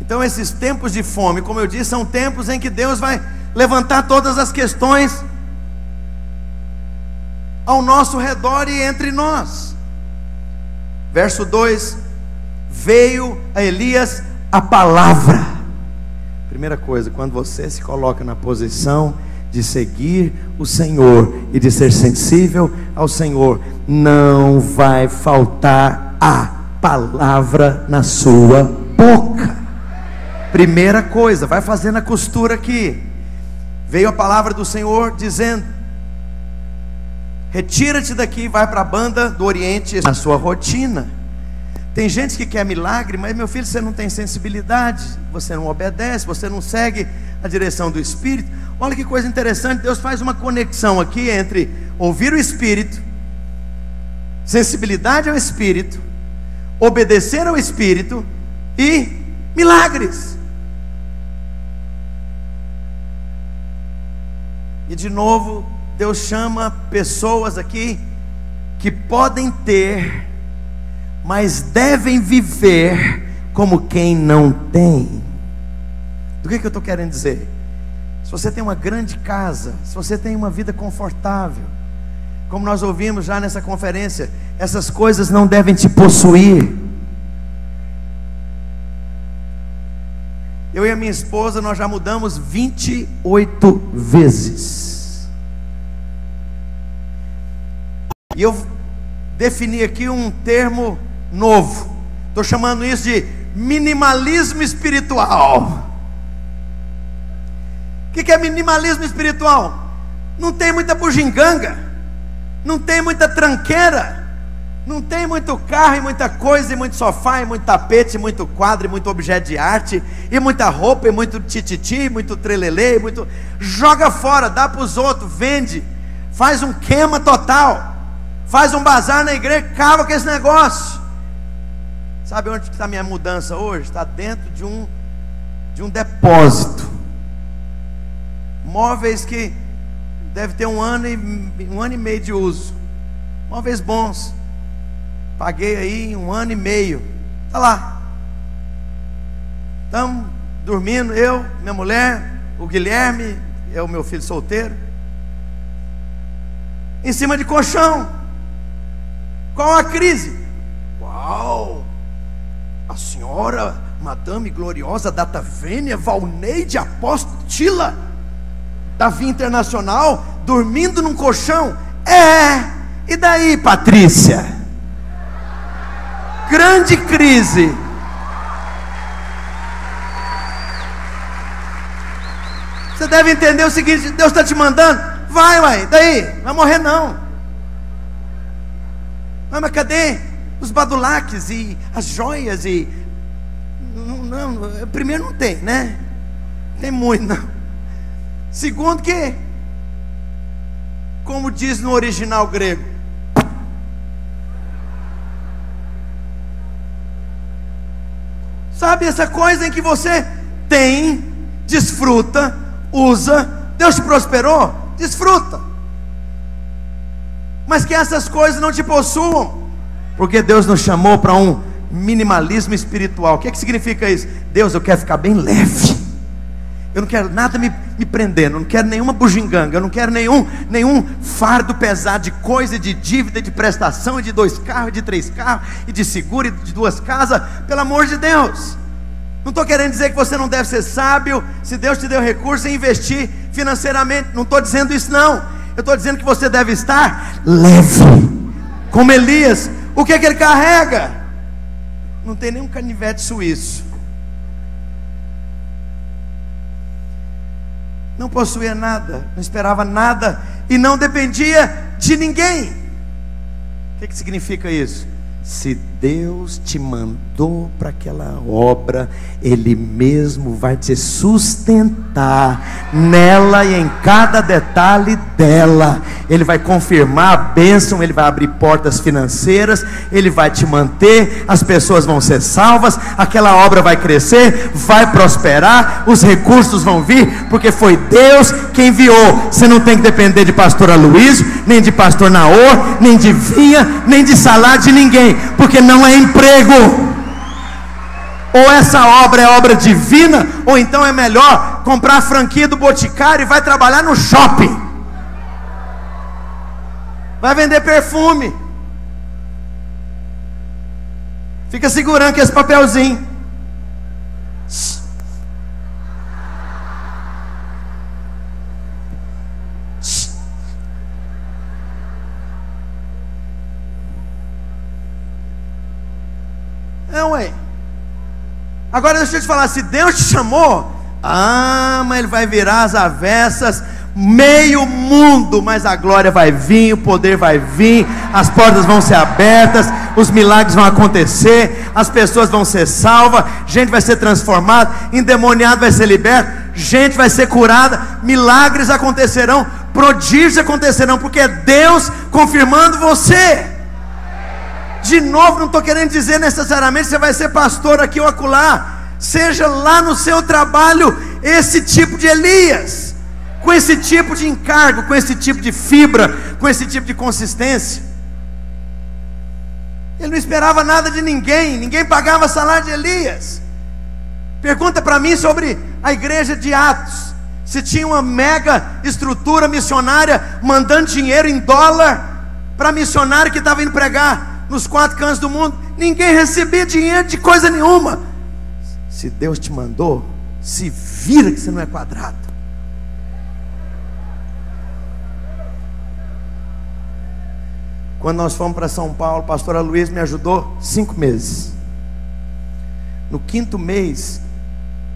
Então esses tempos de fome, como eu disse, são tempos em que Deus vai levantar todas as questões ao nosso redor e entre nós. Verso 2: veio a Elias a palavra. Primeira coisa, quando você se coloca na posição de seguir o Senhor e de ser sensível ao Senhor, não vai faltar a palavra na sua boca. Primeira coisa, vai fazendo a costura aqui. Veio a palavra do Senhor dizendo: retira-te daqui, vai para a banda do Oriente, a sua rotina. Tem gente que quer milagre, mas meu filho, você não tem sensibilidade, você não obedece, você não segue a direção do Espírito. Olha que coisa interessante, Deus faz uma conexão aqui entre ouvir o Espírito, sensibilidade ao Espírito, obedecer ao Espírito e milagres. E de novo, Deus chama pessoas aqui que podem ter, mas devem viver como quem não tem. Do que eu estou querendo dizer? Se você tem uma grande casa, se você tem uma vida confortável, como nós ouvimos já nessa conferência, essas coisas não devem te possuir. Eu e a minha esposa, nós já mudamos 28 vezes. E eu defini aqui um termo novo. Estou chamando isso de minimalismo espiritual. O que é minimalismo espiritual? Não tem muita bugiganga, não tem muita tranqueira, não tem muito carro e muita coisa, e muito sofá, e muito tapete, e muito quadro, e muito objeto de arte, e muita roupa, e muito tititi, muito trelelê, e muito... joga fora, dá para os outros, vende, faz um queima total, faz um bazar na igreja, acaba com esse negócio. Sabe onde está a minha mudança hoje? Está dentro de um depósito. Móveis que deve ter um ano e meio de uso, móveis bons, paguei aí 1 ano e meio, está lá, estamos dormindo, eu, minha mulher, o Guilherme, é o meu filho solteiro, em cima de colchão. Qual a crise? Uau, a senhora Madame Gloriosa Data Vênia Valneide Apostila Davi Internacional, dormindo num colchão? E daí, Patrícia? Grande crise. Você deve entender o seguinte: Deus está te mandando, vai, uai, daí? Não vai morrer não. Mas cadê os badulaques e as joias e... Não, primeiro não tem, né? Tem muito, não. Segundo que, como diz no original grego, sabe essa coisa em que você tem, desfruta, usa, Deus te prosperou, desfruta, mas que essas coisas não te possuam, porque Deus nos chamou para um minimalismo espiritual. O que significa isso? Deus, eu quero ficar bem leve, eu não quero nada me prendendo, eu não quero nenhuma bugiganga, eu não quero nenhum fardo pesado de coisa, de dívida, de prestação, de 2 carros, de 3 carros, e de seguro, e de 2 casas, pelo amor de Deus. Não estou querendo dizer que você não deve ser sábio, se Deus te deu recurso, em investir financeiramente, não estou dizendo isso não, eu estou dizendo que você deve estar leve, como Elias. O que ele carrega? Não tem nenhum canivete suíço, não possuía nada, não esperava nada e não dependia de ninguém. O que significa isso? Se Deus te mandou para aquela obra, Ele mesmo vai te sustentar nela e em cada detalhe dela. Ele vai confirmar a bênção, Ele vai abrir portas financeiras, Ele vai te manter, as pessoas vão ser salvas, aquela obra vai crescer, vai prosperar, os recursos vão vir, porque foi Deus quem enviou. Você não tem que depender de pastor Aloysio, nem de pastor Naor, nem de Vinha, nem de salário de ninguém, porque não é emprego. Ou essa obra é obra divina, ou então é melhor comprar a franquia do Boticário e vai trabalhar no shopping, vai vender perfume, fica segurando com esse papelzinho. Ué. Agora deixa eu te falar, se Deus te chamou, mas Ele vai virar as avessas, meio mundo, mas a glória vai vir, o poder vai vir, as portas vão ser abertas, os milagres vão acontecer, as pessoas vão ser salvas, gente vai ser transformada, endemoniado vai ser liberto, gente vai ser curada, milagres acontecerão, prodígios acontecerão, porque é Deus confirmando você. De novo, não estou querendo dizer necessariamente que você vai ser pastor aqui ou acolá. Seja lá no seu trabalho esse tipo de Elias, com esse tipo de encargo, com esse tipo de fibra, com esse tipo de consistência. Ele não esperava nada de ninguém, ninguém pagava salário de Elias. Pergunta para mim sobre a igreja de Atos, se tinha uma mega estrutura missionária mandando dinheiro em dólar para missionário que estava indo pregar nos 4 cantos do mundo. Ninguém recebia dinheiro de coisa nenhuma. Se Deus te mandou, se vira que você não é quadrado. Quando nós fomos para São Paulo, o pastor Aloysio me ajudou 5 meses. No 5º mês,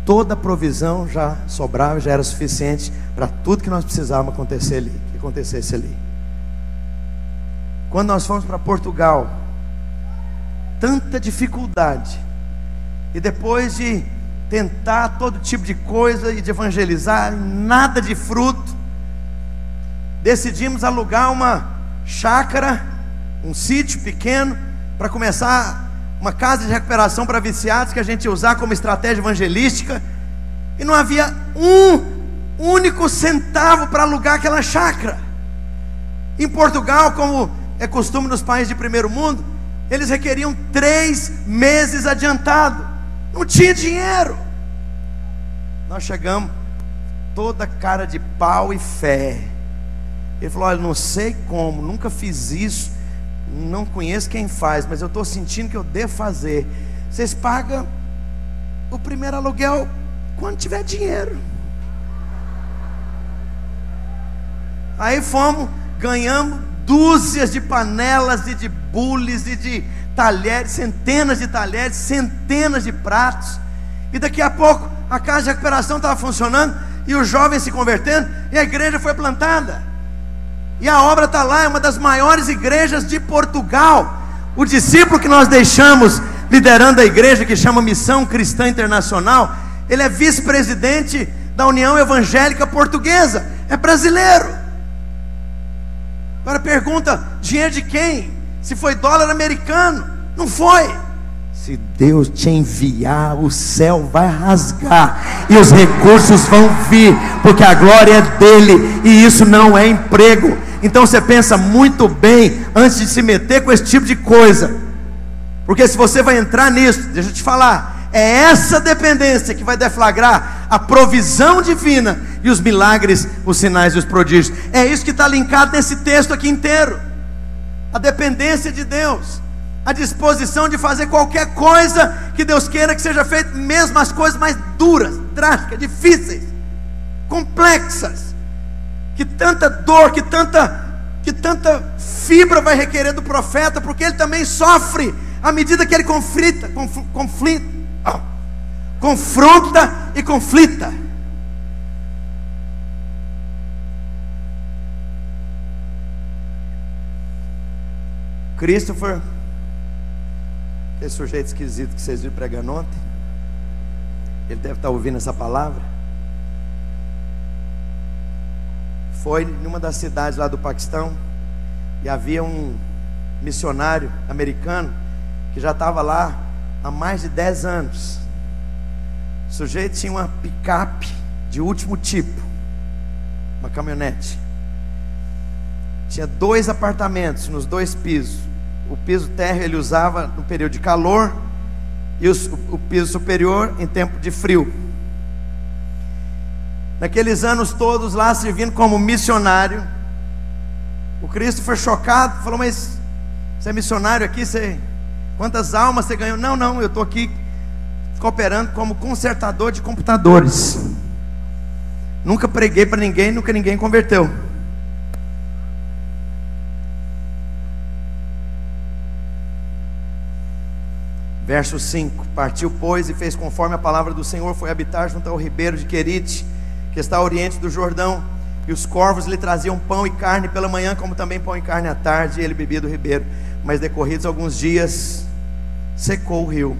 toda a provisão já sobrava, já era suficiente para tudo que nós precisávamos acontecer ali, que acontecesse ali. Quando nós fomos para Portugal, tanta dificuldade, e depois de tentar todo tipo de coisa e de evangelizar, nada de fruto, decidimos alugar uma chácara, um sítio pequeno, para começar uma casa de recuperação para viciados, que a gente ia usar como estratégia evangelística, e não havia um único centavo para alugar aquela chácara. Em Portugal, como é costume nos países de primeiro mundo, eles requeriam 3 meses adiantado, não tinha dinheiro. Nós chegamos, toda cara de pau e fé. Ele falou: olha, não sei como, nunca fiz isso, não conheço quem faz, mas eu estou sentindo que eu devo fazer. Vocês pagam o primeiro aluguel quando tiver dinheiro. Aí fomos, ganhamos dúzias de panelas e de bules e de talheres, centenas de talheres, centenas de pratos. E daqui a pouco a casa de recuperação estava funcionando, e os jovens se convertendo, e a igreja foi plantada. E a obra está lá, é uma das maiores igrejas de Portugal. O discípulo que nós deixamos liderando a igreja, que chama Missão Cristã Internacional, ele é vice-presidente da União Evangélica Portuguesa, é brasileiro. Agora pergunta, dinheiro de quem? Se foi dólar americano? Não foi. Se Deus te enviar, o céu vai rasgar e os recursos vão vir, porque a glória é dele, e isso não é emprego. Então você pensa muito bem antes de se meter com esse tipo de coisa, porque se você vai entrar nisso, deixa eu te falar, é essa dependência que vai deflagrar a provisão divina e os milagres, os sinais e os prodígios. É isso que está linkado nesse texto aqui inteiro. A dependência de Deus, a disposição de fazer qualquer coisa que Deus queira que seja feito, mesmo as coisas mais duras, drásticas, difíceis, complexas, que tanta dor, que tanta fibra vai requerer do profeta, porque ele também sofre à medida que ele confronta e conflita. Christopher, aquele sujeito esquisito que vocês viram pregando ontem, ele deve estar ouvindo essa palavra. Foi em uma das cidades lá do Paquistão, e havia um missionário americano que já estava lá há mais de 10 anos. O sujeito tinha uma picape de último tipo, uma caminhonete. Tinha 2 apartamentos nos 2 pisos. O piso térreo ele usava no período de calor, e o piso superior em tempo de frio. Naqueles anos todos lá servindo como missionário, o Christopher, chocado, falou: mas você é missionário aqui? Quantas almas você ganhou? Não, eu estou aqui cooperando como consertador de computadores. Nunca preguei para ninguém, nunca ninguém converteu. Verso 5: partiu, pois, e fez conforme a palavra do Senhor, foi habitar junto ao ribeiro de Querite, que está ao oriente do Jordão, e os corvos lhe traziam pão e carne pela manhã, como também pão e carne à tarde, e ele bebia do ribeiro. Mas decorridos alguns dias, secou o rio.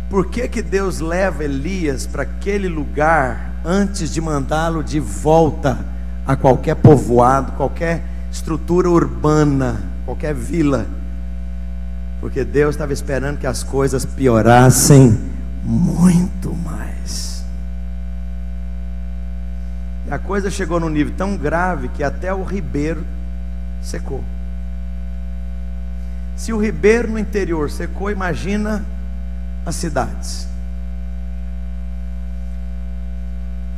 Por que Deus leva Elias para aquele lugar antes de mandá-lo de volta a qualquer povoado, qualquer estrutura urbana, qualquer vila? Porque Deus estava esperando que as coisas piorassem muito mais. E a coisa chegou num nível tão grave que até o ribeiro secou. Se o ribeiro no interior secou, imagina as cidades.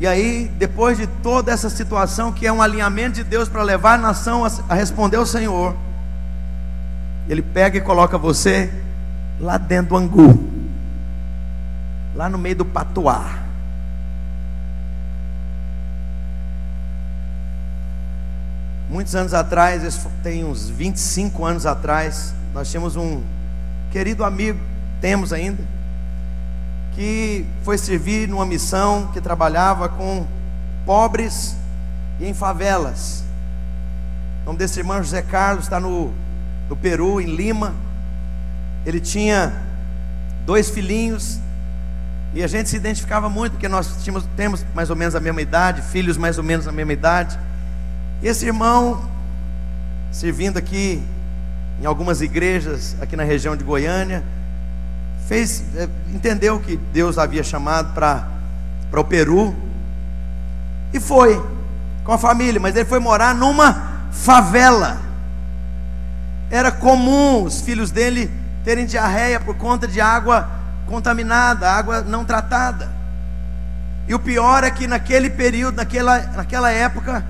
E aí, depois de toda essa situação, que é um alinhamento de Deus para levar a nação a responder ao Senhor, Ele pega e coloca você lá dentro do angu, lá no meio do patuá. Muitos anos atrás, isso tem uns 25 anos atrás, nós tínhamos um querido amigo, temos ainda, que foi servir numa missão que trabalhava com pobres e em favelas. O nome desse irmão José Carlos, está no Peru, em Lima. Ele tinha 2 filhinhos, e a gente se identificava muito, porque nós temos mais ou menos a mesma idade, filhos mais ou menos a mesma idade. E esse irmão, servindo aqui em algumas igrejas aqui na região de Goiânia, entendeu que Deus havia chamado para o Peru, e foi com a família, mas ele foi morar numa favela. Era comum os filhos dele terem diarreia por conta de água contaminada, água não tratada. E o pior é que naquele período, naquela época,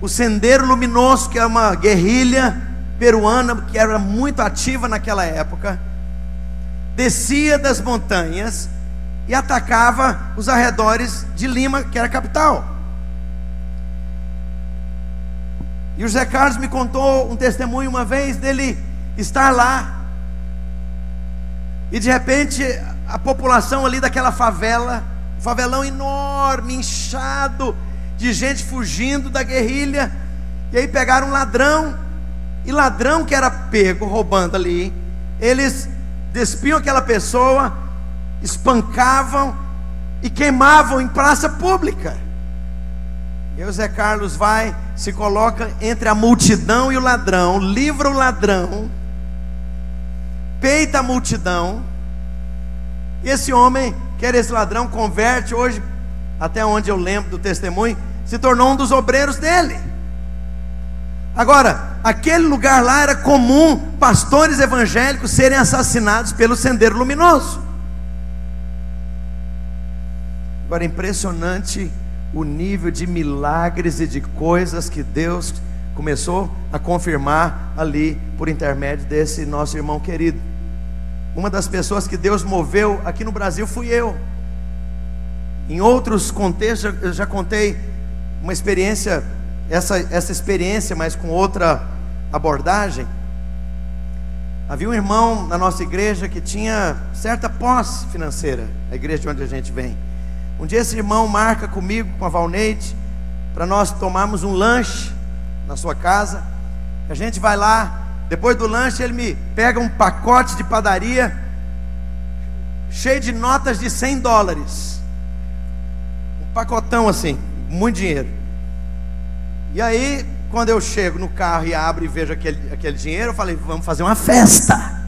o Sendero Luminoso, que é uma guerrilha peruana que era muito ativa naquela época, descia das montanhas e atacava os arredores de Lima, que era a capital. E o José Carlos me contou um testemunho uma vez dele estar lá, e de repente a população ali daquela favela, um favelão enorme, inchado de gente fugindo da guerrilha, e aí pegaram um ladrão, e ladrão que era pego roubando ali, eles despiam aquela pessoa, espancavam e queimavam em praça pública. E o Zé Carlos vai, se coloca entre a multidão e o ladrão, livra o ladrão, peita a multidão, e esse homem, que era esse ladrão, converte hoje, até onde eu lembro do testemunho, se tornou um dos obreiros dele. Agora, aquele lugar lá era comum pastores evangélicos serem assassinados pelo Sendeiro Luminoso. Agora, impressionante o nível de milagres e de coisas que Deus começou a confirmar ali por intermédio desse nosso irmão querido. Uma das pessoas que Deus moveu aqui no Brasil fui eu. Em outros contextos eu já contei uma experiência, essa experiência, mas com outra abordagem. Havia um irmão na nossa igreja que tinha certa posse financeira, a igreja de onde a gente vem. Um dia esse irmão marca comigo, com a Valneide, para nós tomarmos um lanche na sua casa. A gente vai lá, depois do lanche ele me pega um pacote de padaria cheio de notas de $100, um pacotão assim, muito dinheiro. E aí, quando eu chego no carro e abro e vejo aquele dinheiro, eu falei: vamos fazer uma festa,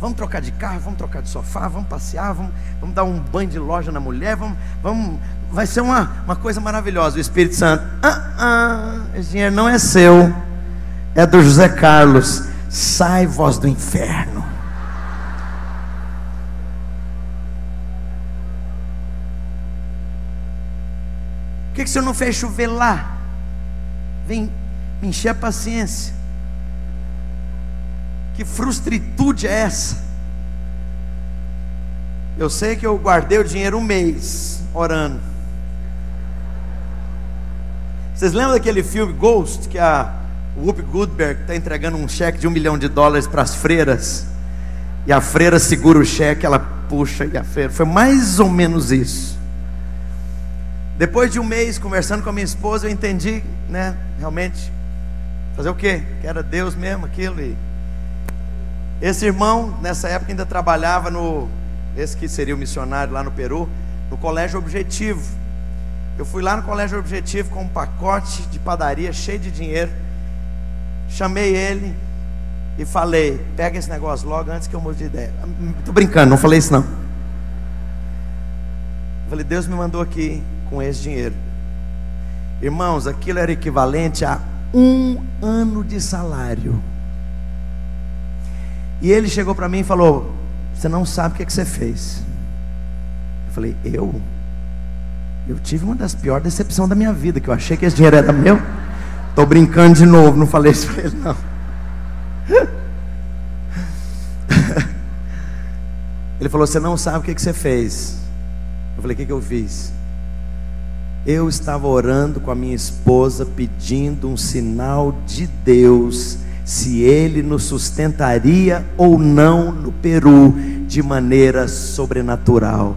vamos trocar de carro, vamos trocar de sofá, vamos passear, vamos dar um banho de loja na mulher, vai ser uma coisa maravilhosa. O Espírito Santo: esse dinheiro não é seu, é do José Carlos. Sai, voz do inferno. Por que o senhor não fez chover lá? Vem me encher a paciência. Que frustritude é essa? Eu sei que eu guardei o dinheiro um mês orando. Vocês lembram daquele filme Ghost, que a Whoopi Goldberg está entregando um cheque de $1 milhão para as freiras, e a freira segura o cheque, ela puxa, e a freira... Foi mais ou menos isso. Depois de um mês conversando com a minha esposa, eu entendi, né, realmente, fazer o quê? Que era Deus mesmo aquilo. E esse irmão, nessa época, ainda trabalhava esse que seria o missionário lá no Peru, no Colégio Objetivo. Eu fui lá no Colégio Objetivo com um pacote de padaria cheio de dinheiro. Chamei ele e falei: pega esse negócio logo antes que eu mude de ideia. Estou brincando, não falei isso não. Eu falei: Deus me mandou aqui com esse dinheiro. Irmãos, aquilo era equivalente a 1 ano de salário. E ele chegou para mim e falou: você não sabe o que você fez. Eu falei: eu tive uma das piores decepções da minha vida, que eu achei que esse dinheiro era meu. Estou brincando de novo, não falei isso para ele não. Ele falou: você não sabe o que você fez. Eu falei: o que eu fiz? Eu estava orando com a minha esposa, pedindo um sinal de Deus, se Ele nos sustentaria ou não no Peru, de maneira sobrenatural.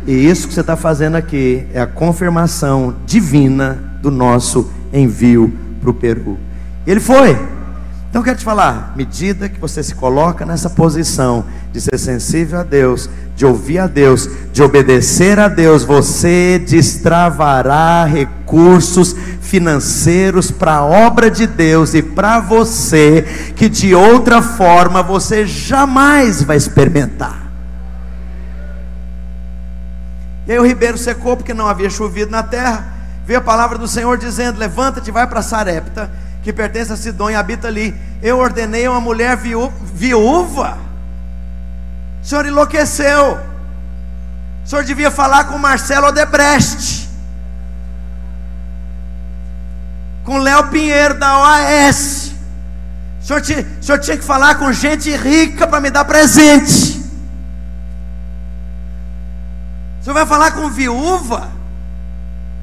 E isso que você está fazendo aqui é a confirmação divina do nosso envio para o Peru. E ele foi. Então eu quero te falar, à medida que você se coloca nessa posição de ser sensível a Deus, de ouvir a Deus, de obedecer a Deus, você destravará recursos financeiros para a obra de Deus e para você, que de outra forma você jamais vai experimentar. E aí o ribeiro secou porque não havia chovido na terra. Veio a palavra do Senhor dizendo: levanta-te e vai para Sarepta, que pertence a Sidom, e habita ali. Eu ordenei a uma mulher viúva. O senhor enlouqueceu. O senhor devia falar com Marcelo Odebrecht, com Léo Pinheiro da OAS. O senhor tinha que falar com gente rica para me dar presente. O senhor vai falar com viúva?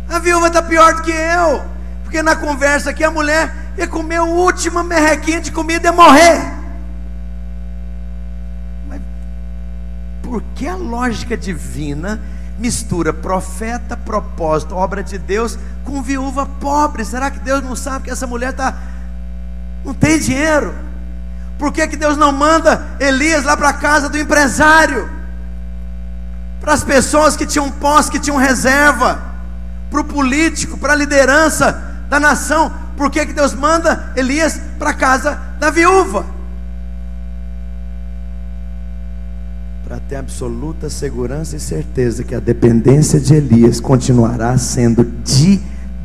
A viúva está pior do que eu, porque na conversa aqui a mulher ia comer a última merrequinha de comida e ia morrer. Mas por que a lógica divina mistura profeta, propósito, obra de Deus com viúva pobre? Será que Deus não sabe que essa mulher não tem dinheiro? Por que Deus não manda Elias lá para a casa do empresário, para as pessoas que tinham posse, que tinham reserva, para o político, para a liderança da nação? Por que Deus manda Elias para a casa da viúva? Para ter absoluta segurança e certeza que a dependência de Elias continuará sendo de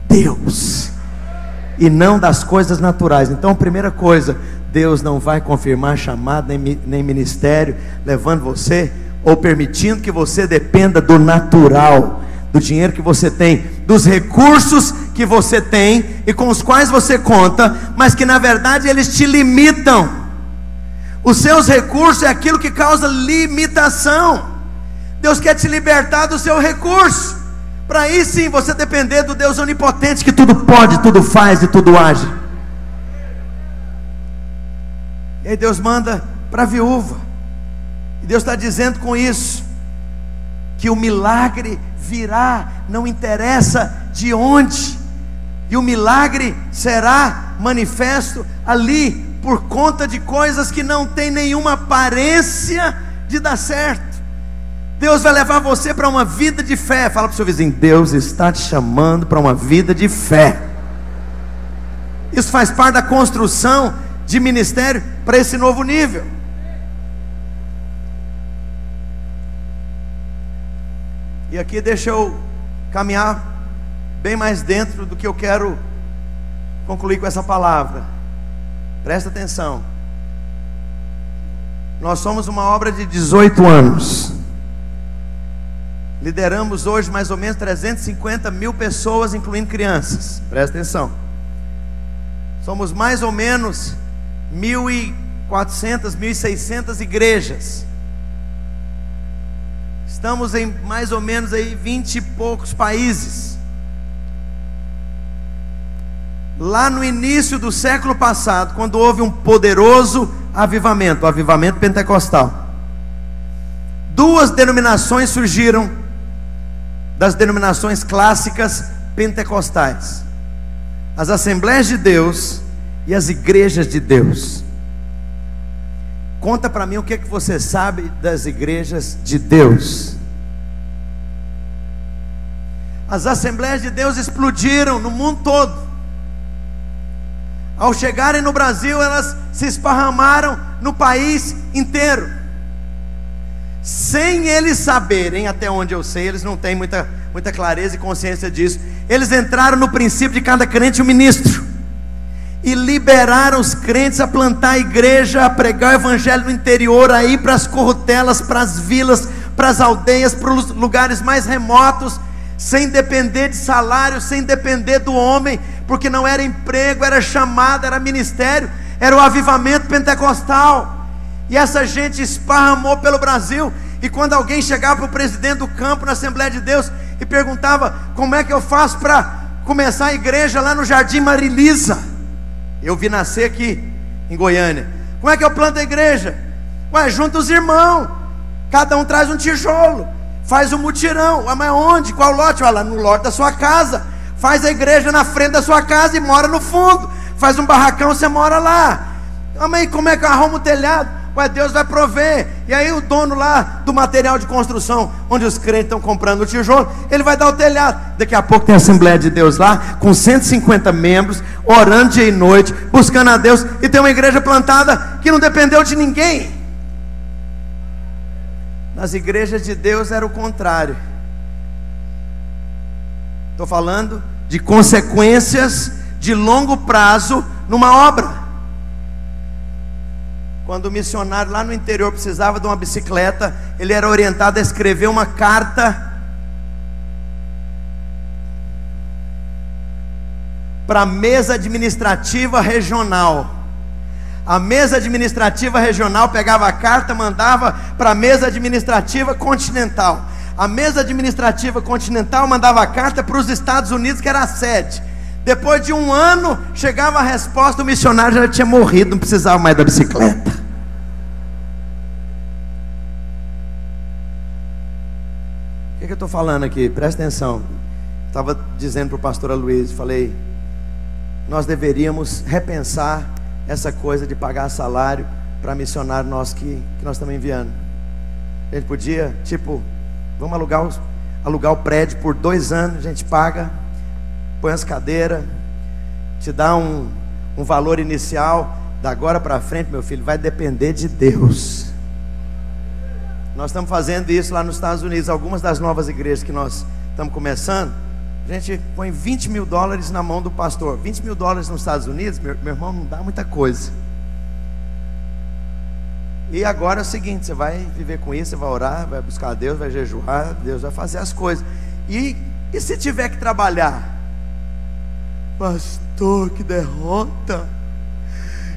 Deus e não das coisas naturais. Então, primeira coisa, Deus não vai confirmar chamado nem ministério levando você ou permitindo que você dependa do natural, do dinheiro que você tem, dos recursos que você tem e com os quais você conta, mas que na verdade eles te limitam. Os seus recursos é aquilo que causa limitação. Deus quer te libertar do seu recurso, para aí sim você depender do Deus onipotente, que tudo pode, tudo faz e tudo age. E aí Deus manda para a viúva, e Deus está dizendo com isso que o milagre virá, não interessa de onde, e o milagre será manifesto ali, por conta de coisas que não tem nenhuma aparência de dar certo. Deus vai levar você para uma vida de fé. Fala para o seu vizinho: Deus está te chamando para uma vida de fé. Isso faz parte da construção de ministério para esse novo nível. E aqui deixa eu caminhar bem mais dentro do que eu quero concluir com essa palavra. Presta atenção. Nós somos uma obra de 18 anos. Lideramos hoje mais ou menos 350 mil pessoas, incluindo crianças. Presta atenção. Somos mais ou menos 1.400, 1.600 igrejas. Estamos em mais ou menos aí 20 e poucos países. Lá no início do século passado, quando houve um poderoso avivamento, o avivamento pentecostal, duas denominações surgiram das denominações clássicas pentecostais: as Assembleias de Deus e as Igrejas de Deus. Conta para mim o que você sabe das Igrejas de Deus. As Assembleias de Deus explodiram no mundo todo. Ao chegarem no Brasil, elas se esparramaram no país inteiro, sem eles saberem. Até onde eu sei, eles não têm muita clareza e consciência disso. Eles entraram no princípio de cada crente um ministro, e liberaram os crentes a plantar a igreja, a pregar o evangelho no interior, a ir para as corrutelas, para as vilas, para as aldeias, para os lugares mais remotos, sem depender de salário, sem depender do homem, porque não era emprego, era chamada, era ministério, era o avivamento pentecostal. E essa gente esparramou pelo Brasil. E quando alguém chegava para o presidente do campo na Assembleia de Deus e perguntava: como é que eu faço para começar a igreja lá no Jardim Marilisa? Eu vi nascer aqui em Goiânia. Como é que eu planto a igreja? Ué, junta os irmãos, cada um traz um tijolo, faz um mutirão. Mas onde? Qual lote? Olha lá no lote da sua casa. Faz a igreja na frente da sua casa e mora no fundo. Faz um barracão, você mora lá. Mas como é que eu arrumo o telhado? Ué, Deus vai prover. E aí o dono lá do material de construção, onde os crentes estão comprando o tijolo, ele vai dar o telhado. Daqui a pouco tem a Assembleia de Deus lá, com 150 membros, orando dia e noite, buscando a Deus, e tem uma igreja plantada que não dependeu de ninguém. Nas igrejas de Deus era o contrário. Estou falando de consequências de longo prazo numa obra. Quando o missionário lá no interior precisava de uma bicicleta, ele era orientado a escrever uma carta para a mesa administrativa regional. A mesa administrativa regional pegava a carta, mandava para a mesa administrativa continental. A mesa administrativa continental mandava carta para os Estados Unidos, que era a sede. Depois de um ano, chegava a resposta, o missionário já tinha morrido, não precisava mais da bicicleta. O que eu estou falando aqui? Presta atenção. Estava dizendo para o pastor Aloysio, falei, nós deveríamos repensar essa coisa de pagar salário para missionário nosso que nós estamos enviando. A gente podia, vamos alugar o prédio por 2 anos, a gente paga, põe as cadeiras, te dá um valor inicial, da agora para frente, meu filho, vai depender de Deus. Nós estamos fazendo isso lá nos Estados Unidos. Algumas das novas igrejas que nós estamos começando, a gente põe $20 mil na mão do pastor. $20 mil nos Estados Unidos, meu irmão, não dá muita coisa. E agora é o seguinte, você vai viver com isso, você vai orar, vai buscar a Deus, vai jejuar, Deus vai fazer as coisas. E se tiver que trabalhar? Pastor, que derrota!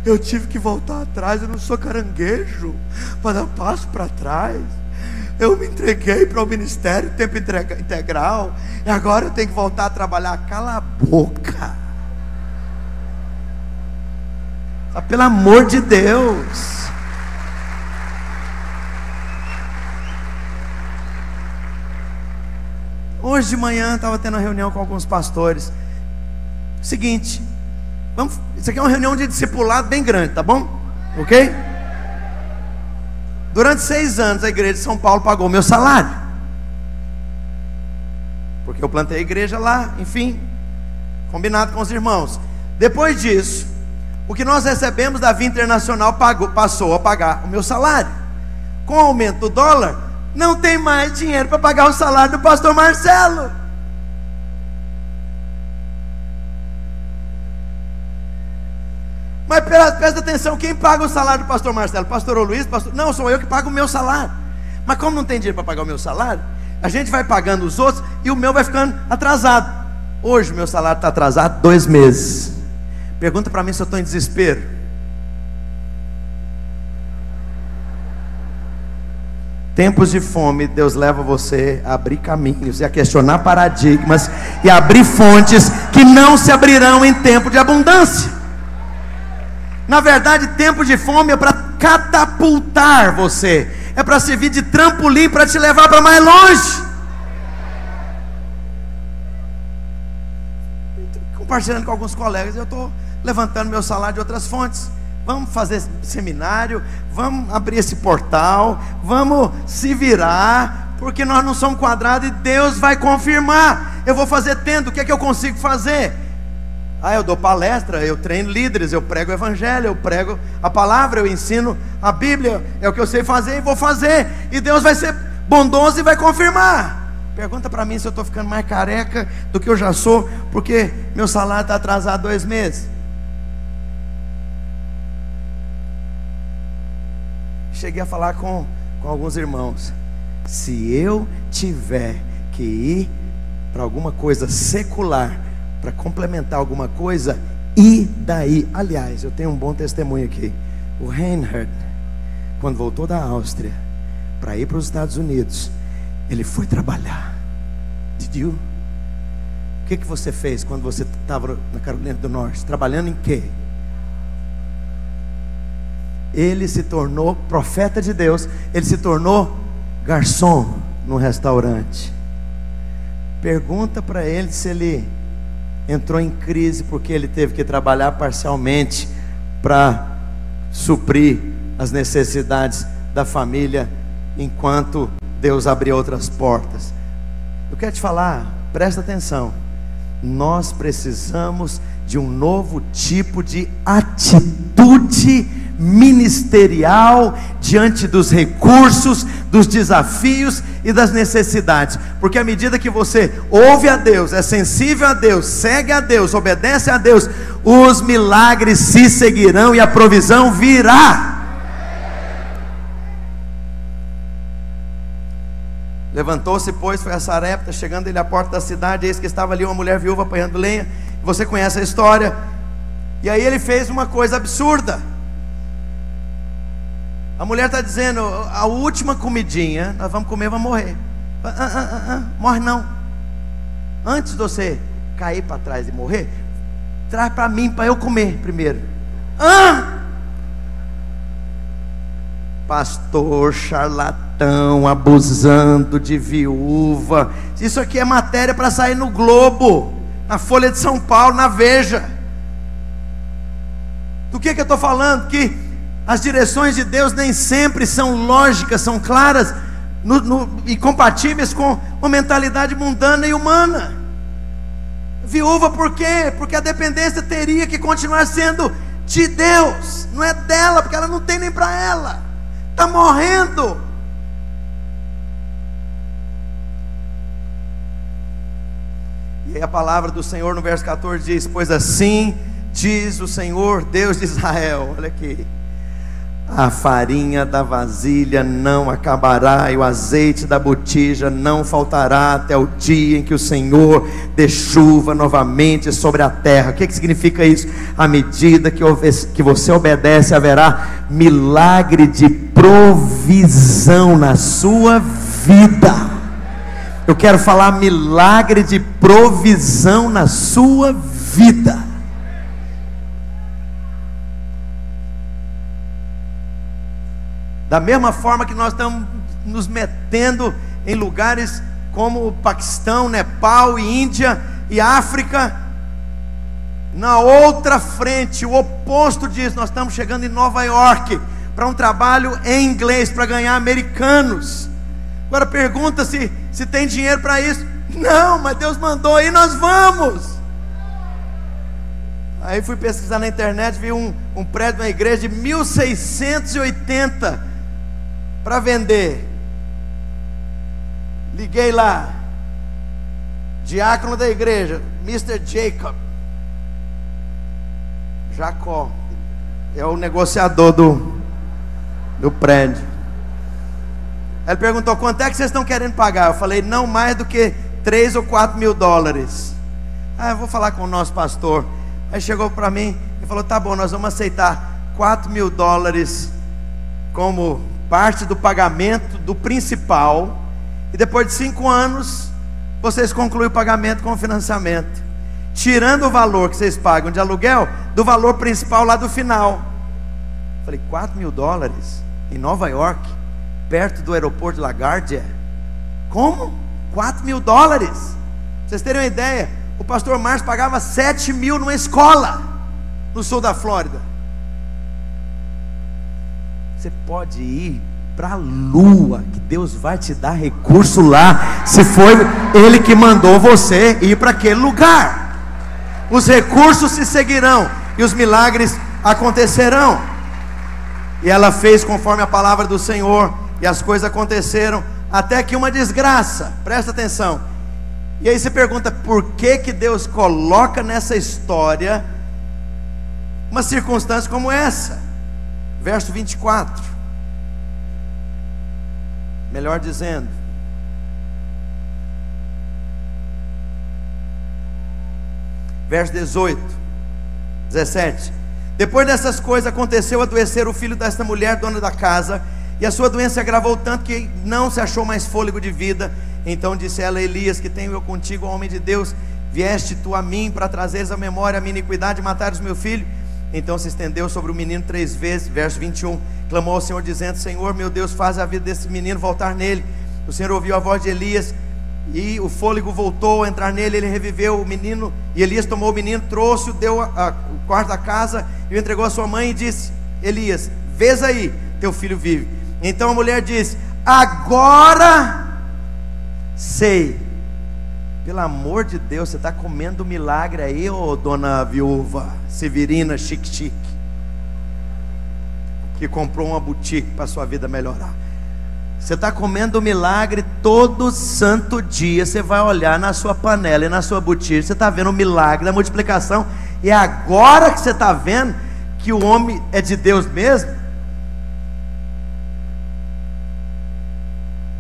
Eu tive que voltar atrás, eu não sou caranguejo para dar passo para trás. Eu me entreguei para o ministério tempo integral, e agora eu tenho que voltar a trabalhar. Cala a boca! Pelo amor de Deus! Hoje de manhã estava tendo uma reunião com alguns pastores. Seguinte, isso aqui é uma reunião de discipulado bem grande, tá bom? Ok? Durante 6 anos a igreja de São Paulo pagou o meu salário, porque eu plantei a igreja lá, enfim, combinado com os irmãos. Depois disso, o que nós recebemos da Via Internacional passou a pagar o meu salário. Com o aumento do dólar, não tem mais dinheiro para pagar o salário do pastor Marcelo. Mas presta atenção, quem paga o salário do pastor Marcelo? Pastor Luiz? Não, sou eu que pago o meu salário. Mas como não tem dinheiro para pagar o meu salário, a gente vai pagando os outros e o meu vai ficando atrasado. Hoje o meu salário está atrasado 2 meses. Pergunta para mim se eu estou em desespero. Tempos de fome, Deus leva você a abrir caminhos e a questionar paradigmas e a abrir fontes que não se abrirão em tempo de abundância. Na verdade, tempo de fome é para catapultar você, é para servir de trampolim para te levar para mais longe. Compartilhando com alguns colegas, eu estou levantando meu salário de outras fontes. Vamos fazer seminário, vamos abrir esse portal, vamos se virar, porque nós não somos quadrados e Deus vai confirmar. Eu vou fazer tenda, o que é que eu consigo fazer? Eu dou palestra, eu treino líderes, eu prego o evangelho, eu prego a palavra, eu ensino a Bíblia, é o que eu sei fazer e vou fazer, e Deus vai ser bondoso e vai confirmar. Pergunta para mim se eu estou ficando mais careca do que eu já sou, porque meu salário está atrasado 2 meses. Cheguei a falar com alguns irmãos, se eu tiver que ir para alguma coisa secular, para complementar alguma coisa, e daí? Aliás, eu tenho um bom testemunho aqui. O Reinhard, quando voltou da Áustria para ir para os Estados Unidos, ele foi trabalhar. O que você fez quando você estava na Carolina do Norte? Trabalhando em quê? Ele se tornou profeta de Deus. Ele se tornou garçom no restaurante. Pergunta para ele se ele entrou em crise porque ele teve que trabalhar parcialmente para suprir as necessidades da família, enquanto Deus abria outras portas. Eu quero te falar, presta atenção, nós precisamos de um novo tipo de atitude ministerial diante dos recursos, dos desafios e das necessidades, porque à medida que você ouve a Deus, é sensível a Deus, segue a Deus, obedece a Deus, os milagres se seguirão e a provisão virá. Levantou-se, pois, foi a Sarepta. Chegando ele à porta da cidade, eis que estava ali uma mulher viúva apanhando lenha. Você conhece a história. E aí ele fez uma coisa absurda. A mulher está dizendo: a última comidinha, nós vamos comer, vamos morrer. Morre não. Antes de você cair para trás e morrer, traz para mim, para eu comer primeiro. Pastor charlatão, abusando de viúva. Isso aqui é matéria para sair no Globo, na Folha de São Paulo, na Veja. Do que eu estou falando? Que as direções de Deus nem sempre são lógicas, são claras e compatíveis com a mentalidade mundana e humana. Viúva por quê? Porque a dependência teria que continuar sendo de Deus, não é dela, porque ela não tem nem para ela, está morrendo. E aí a palavra do Senhor no verso 14 diz: pois assim diz o Senhor Deus de Israel, olha aqui: a farinha da vasilha não acabará, e o azeite da botija não faltará, até o dia em que o Senhor dê chuva novamente sobre a terra. O que significa isso? À medida que você obedece, haverá milagre de provisão na sua vida. Eu quero falar milagre de provisão na sua vida. Da mesma forma que nós estamos nos metendo em lugares como o Paquistão, Nepal e Índia e África, na outra frente, o oposto disso, nós estamos chegando em Nova York para um trabalho em inglês, para ganhar americanos. Agora pergunta se tem dinheiro para isso. Não, mas Deus mandou e nós vamos. Aí fui pesquisar na internet, vi um prédio de uma igreja de 1680 para vender. Liguei lá, diácono da igreja, Mr. Jacó, é o negociador do prédio. Ele perguntou: quanto é que vocês estão querendo pagar? Eu falei: não mais do que 3 ou 4 mil dólares. Eu vou falar com o nosso pastor. Aí chegou para mim e falou: tá bom, nós vamos aceitar 4 mil dólares como parte do pagamento do principal, e depois de 5 anos vocês concluem o pagamento com o financiamento, tirando o valor que vocês pagam de aluguel do valor principal lá do final. Falei: 4 mil dólares em Nova York, perto do aeroporto de LaGuardia? Como? 4 mil dólares? Pra vocês terem uma ideia, o pastor Márcio pagava 7 mil numa escola no sul da Flórida. Você pode ir para a lua, que Deus vai te dar recurso lá, se foi Ele que mandou você ir para aquele lugar. Os recursos se seguirão e os milagres acontecerão. E ela fez conforme a palavra do Senhor, e as coisas aconteceram, até que uma desgraça, presta atenção. E aí você pergunta: por que Deus coloca nessa história uma circunstância como essa? Verso 24, melhor dizendo, verso 18, 17: depois dessas coisas aconteceu adoecer o filho desta mulher, dona da casa, e a sua doença se agravou tanto que não se achou mais fôlego de vida. Então disse ela: Elias, que tenho eu contigo, homem de Deus, vieste tu a mim para trazeres à memória a minha iniquidade e matares o meu filho? Então se estendeu sobre o menino 3 vezes. Verso 21, clamou ao Senhor dizendo: Senhor meu Deus, faz a vida desse menino voltar nele. O Senhor ouviu a voz de Elias, e o fôlego voltou a entrar nele. Ele reviveu o menino, e Elias tomou o menino, trouxe-o, deu o quarto da casa, e o entregou à sua mãe, e disse: Elias, vês aí, teu filho vive. Então a mulher disse: agora sei. Pelo amor de Deus, você está comendo milagre aí, ô dona viúva Severina chique, que comprou uma boutique para sua vida melhorar. Você está comendo milagre todo santo dia. Você vai olhar na sua panela e na sua boutique, você está vendo o milagre da multiplicação. E é agora que você está vendo que o homem é de Deus mesmo.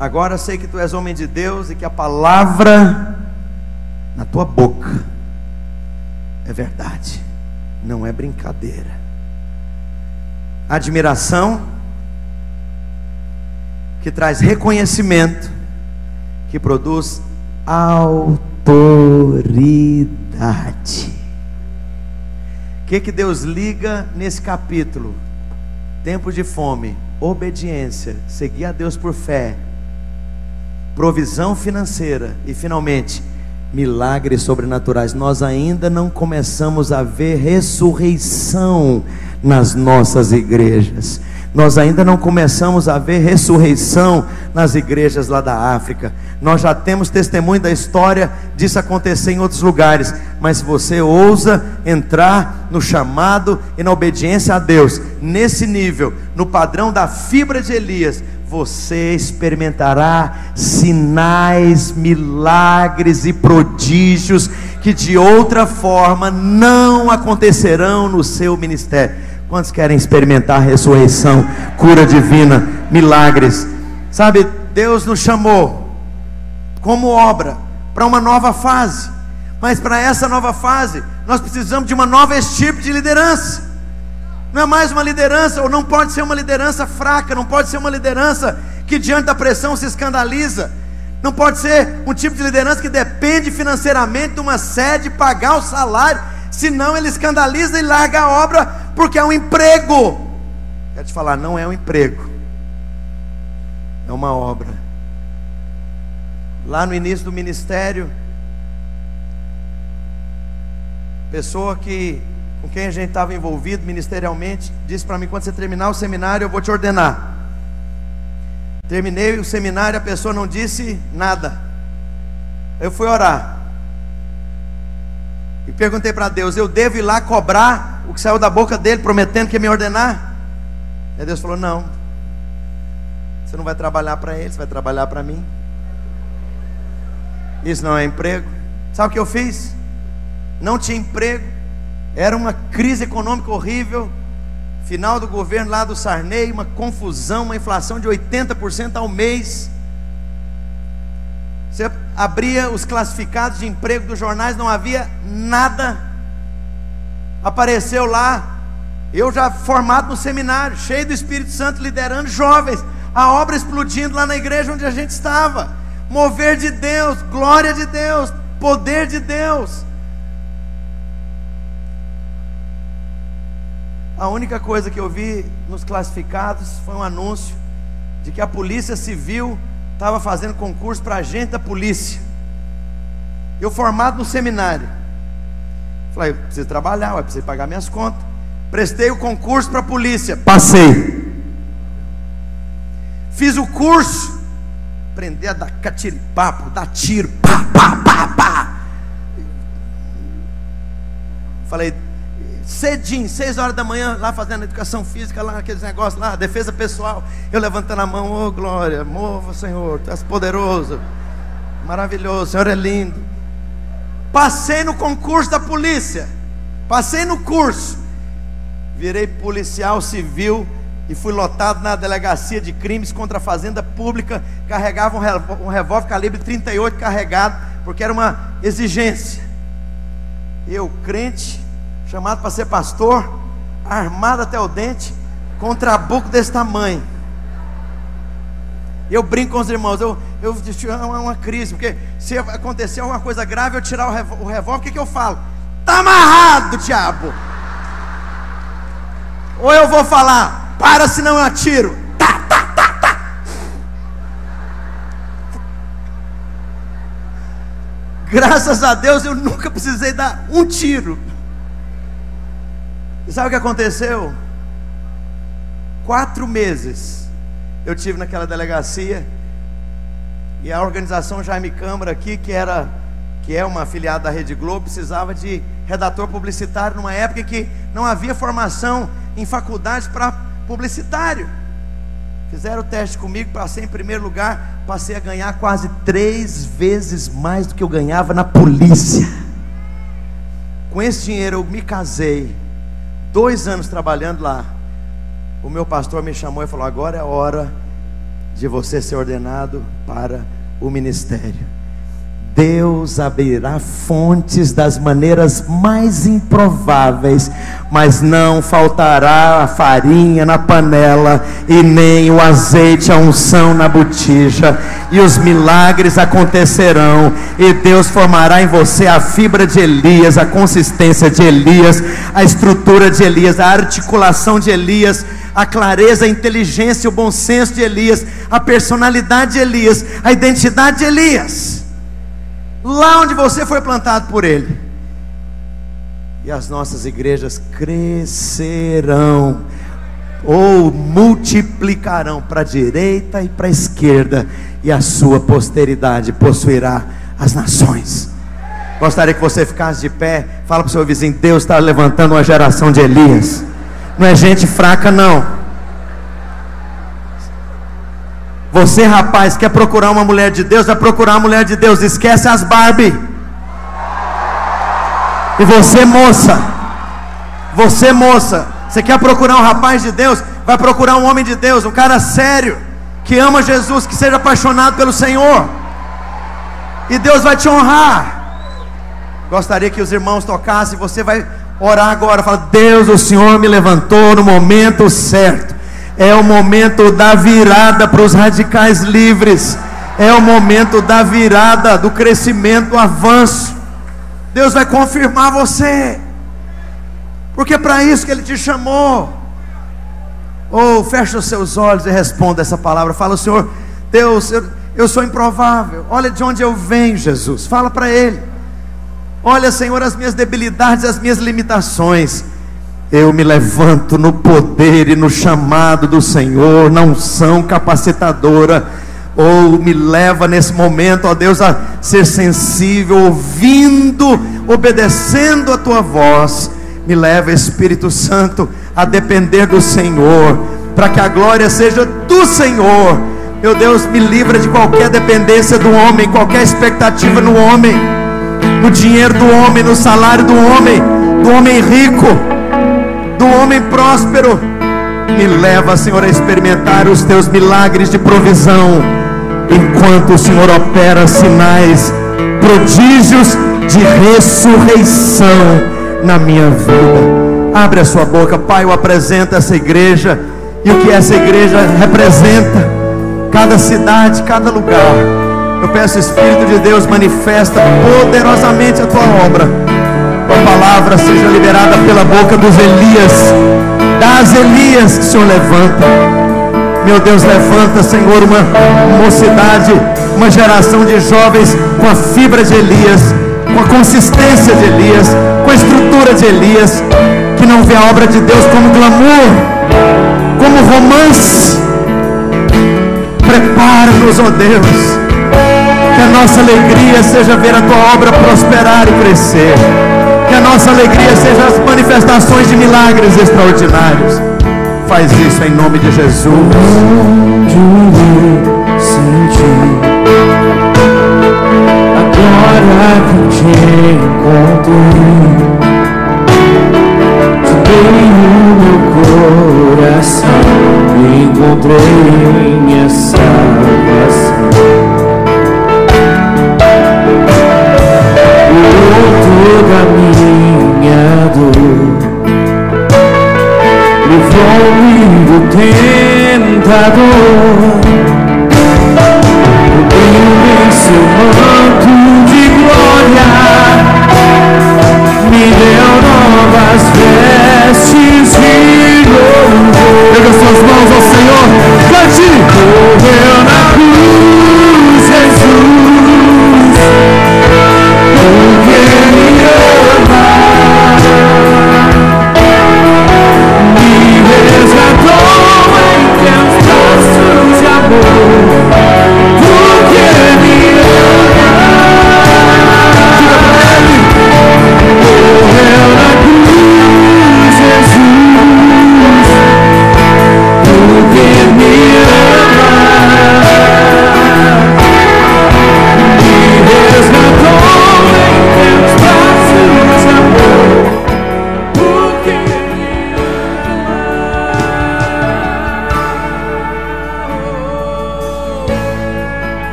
Agora sei que tu és homem de Deus e que a palavra na tua boca é verdade, não é brincadeira. Admiração que traz reconhecimento, que produz autoridade. O que Deus liga nesse capítulo? Tempo de fome, obediência, seguir a Deus por fé, provisão financeira e finalmente milagres sobrenaturais. Nós ainda não começamos a ver ressurreição nas nossas igrejas. Nós ainda não começamos a ver ressurreição nas igrejas lá da África. Nós já temos testemunho da história disso acontecer em outros lugares. Mas se você ousa entrar no chamado e na obediência a Deus, nesse nível, no padrão da fibra de Elias, você experimentará sinais, milagres e prodígios que de outra forma não acontecerão no seu ministério. Quantos querem experimentar ressurreição, cura divina, milagres? Sabe, Deus nos chamou como obra para uma nova fase, mas para essa nova fase nós precisamos de uma nova estirpe de liderança. Não é mais uma liderança, ou não pode ser uma liderança fraca, não pode ser uma liderança que diante da pressão se escandaliza, não pode ser um tipo de liderança que depende financeiramente de uma sede, pagar o salário, senão ele escandaliza e larga a obra, porque é um emprego. Quero te falar, não é um emprego, é uma obra. Lá no início do ministério, pessoa com quem a gente estava envolvido ministerialmente disse para mim: quando você terminar o seminário eu vou te ordenar. Terminei o seminário, a pessoa não disse nada. Eu fui orar e perguntei para Deus: eu devo ir lá cobrar o que saiu da boca dele, prometendo que ia me ordenar? E Deus falou: não, você não vai trabalhar para ele, você vai trabalhar para mim. Isso não é emprego. Sabe o que eu fiz? Não tinha emprego, era uma crise econômica horrível, final do governo lá do Sarney, uma confusão, uma inflação de 80% ao mês. Você abria os classificados de emprego dos jornais, não havia nada. Apareceu lá, eu já formado no seminário, cheio do Espírito Santo, liderando jovens, a obra explodindo lá na igreja onde a gente estava. Mover de Deus, glória de Deus, poder de Deus. A única coisa que eu vi nos classificados foi um anúncio de que a Polícia Civil estava fazendo concurso para agente da polícia. Eu formado no seminário, falei: eu preciso trabalhar, eu preciso pagar minhas contas. Prestei o concurso para a polícia, passei. Fiz o curso, aprender a dar catiripapo, dar tiro, pá, pá, pá, pá. Falei, cedinho, 6 horas da manhã, lá fazendo educação física, lá aqueles negócios lá, defesa pessoal, eu levantando a mão: ô glória, mova Senhor, tu és poderoso, maravilhoso, o Senhor é lindo. Passei no concurso da polícia, passei no curso, virei policial civil e fui lotado na delegacia de crimes contra a fazenda pública. Carregava um revólver calibre 38 carregado, porque era uma exigência. Eu, crente, chamado para ser pastor, armado até o dente, com um trabuco desse tamanho. Eu brinco com os irmãos, eu é uma crise, porque se acontecer alguma coisa grave, eu tirar o revólver, o que eu falo? Está amarrado, diabo. Ou eu vou falar: para, senão eu atiro. Tá, tá, tá, tá. Graças a Deus eu nunca precisei dar um tiro. E sabe o que aconteceu? 4 meses eu tive naquela delegacia, e a organização Jaime Câmara aqui, que é uma afiliada da Rede Globo, precisava de redator publicitário numa época em que não havia formação em faculdade para publicitário. Fizeram o teste comigo, passei em primeiro lugar, passei a ganhar quase 3 vezes mais do que eu ganhava na polícia. Com esse dinheiro eu me casei, 2 anos trabalhando lá. O meu pastor me chamou e falou: agora é a hora de você ser ordenado para o ministério. Deus abrirá fontes das maneiras mais improváveis, mas não faltará a farinha na panela, e nem o azeite, a unção na botija, e os milagres acontecerão, e Deus formará em você a fibra de Elias, a consistência de Elias, a estrutura de Elias, a articulação de Elias, a clareza, a inteligência, o bom senso de Elias, a personalidade de Elias, a identidade de Elias, lá onde você foi plantado por ele. E as nossas igrejas crescerão, ou multiplicarão para a direita e para a esquerda, e a sua posteridade possuirá as nações. Gostaria que você ficasse de pé. Fala para o seu vizinho: Deus está levantando uma geração de Elias. Não é gente fraca não. Você, rapaz, quer procurar uma mulher de Deus, vai procurar uma mulher de Deus. Esquece as Barbie. E você, moça, você quer procurar um rapaz de Deus, vai procurar um homem de Deus, um cara sério, que ama Jesus, que seja apaixonado pelo Senhor, e Deus vai te honrar. Gostaria que os irmãos tocassem. Você vai orar agora. Fala: Deus, o Senhor me levantou no momento certo. É o momento da virada para os radicais livres. É o momento da virada, do crescimento, do avanço. Deus vai confirmar você, porque é para isso que Ele te chamou. Fecha os seus olhos e responda essa palavra. Fala: Senhor Deus, eu sou improvável. Olha de onde eu venho, Jesus. Fala para Ele. Olha, Senhor, as minhas debilidades, as minhas limitações. Eu me levanto no poder e no chamado do Senhor, na unção capacitadora. Me leva nesse momento, ó Deus, a ser sensível, ouvindo, obedecendo a Tua voz. Me leva, Espírito Santo, a depender do Senhor, para que a glória seja do Senhor. Meu Deus, me livra de qualquer dependência do homem, qualquer expectativa no homem, no dinheiro do homem, no salário do homem rico, do homem próspero. Me leva, Senhor, a experimentar os Teus milagres de provisão, enquanto o Senhor opera sinais, prodígios de ressurreição na minha vida. Abre a sua boca. Pai, eu apresento essa igreja e o que essa igreja representa, cada cidade, cada lugar. Eu peço, Espírito de Deus, manifesta poderosamente a Tua obra. Tua palavra seja liberada pela boca dos Elias, das Elias que o Senhor levanta. Meu Deus, levanta, Senhor, uma mocidade, uma geração de jovens com a fibra de Elias, com a consistência de Elias, com a estrutura de Elias, que não vê a obra de Deus como glamour, como romance. Prepara-nos, ó Deus, que a nossa alegria seja ver a Tua obra prosperar e crescer, que a nossa alegria seja as manifestações de milagres extraordinários. Faz isso em nome de Jesus. Onde irei sentir agora que te encontrei? Te dei o meu coração, encontrei minha salvação. Toda a minha dor, livrou-me do tentador, cobriu-me em seu manto de glória, me deu novas vestes de louvor. Pega suas mãos ao Senhor, cante! Morreu na cruz, Jesus, porque me ama, me resgatou em teus braços de amor, porque me ama.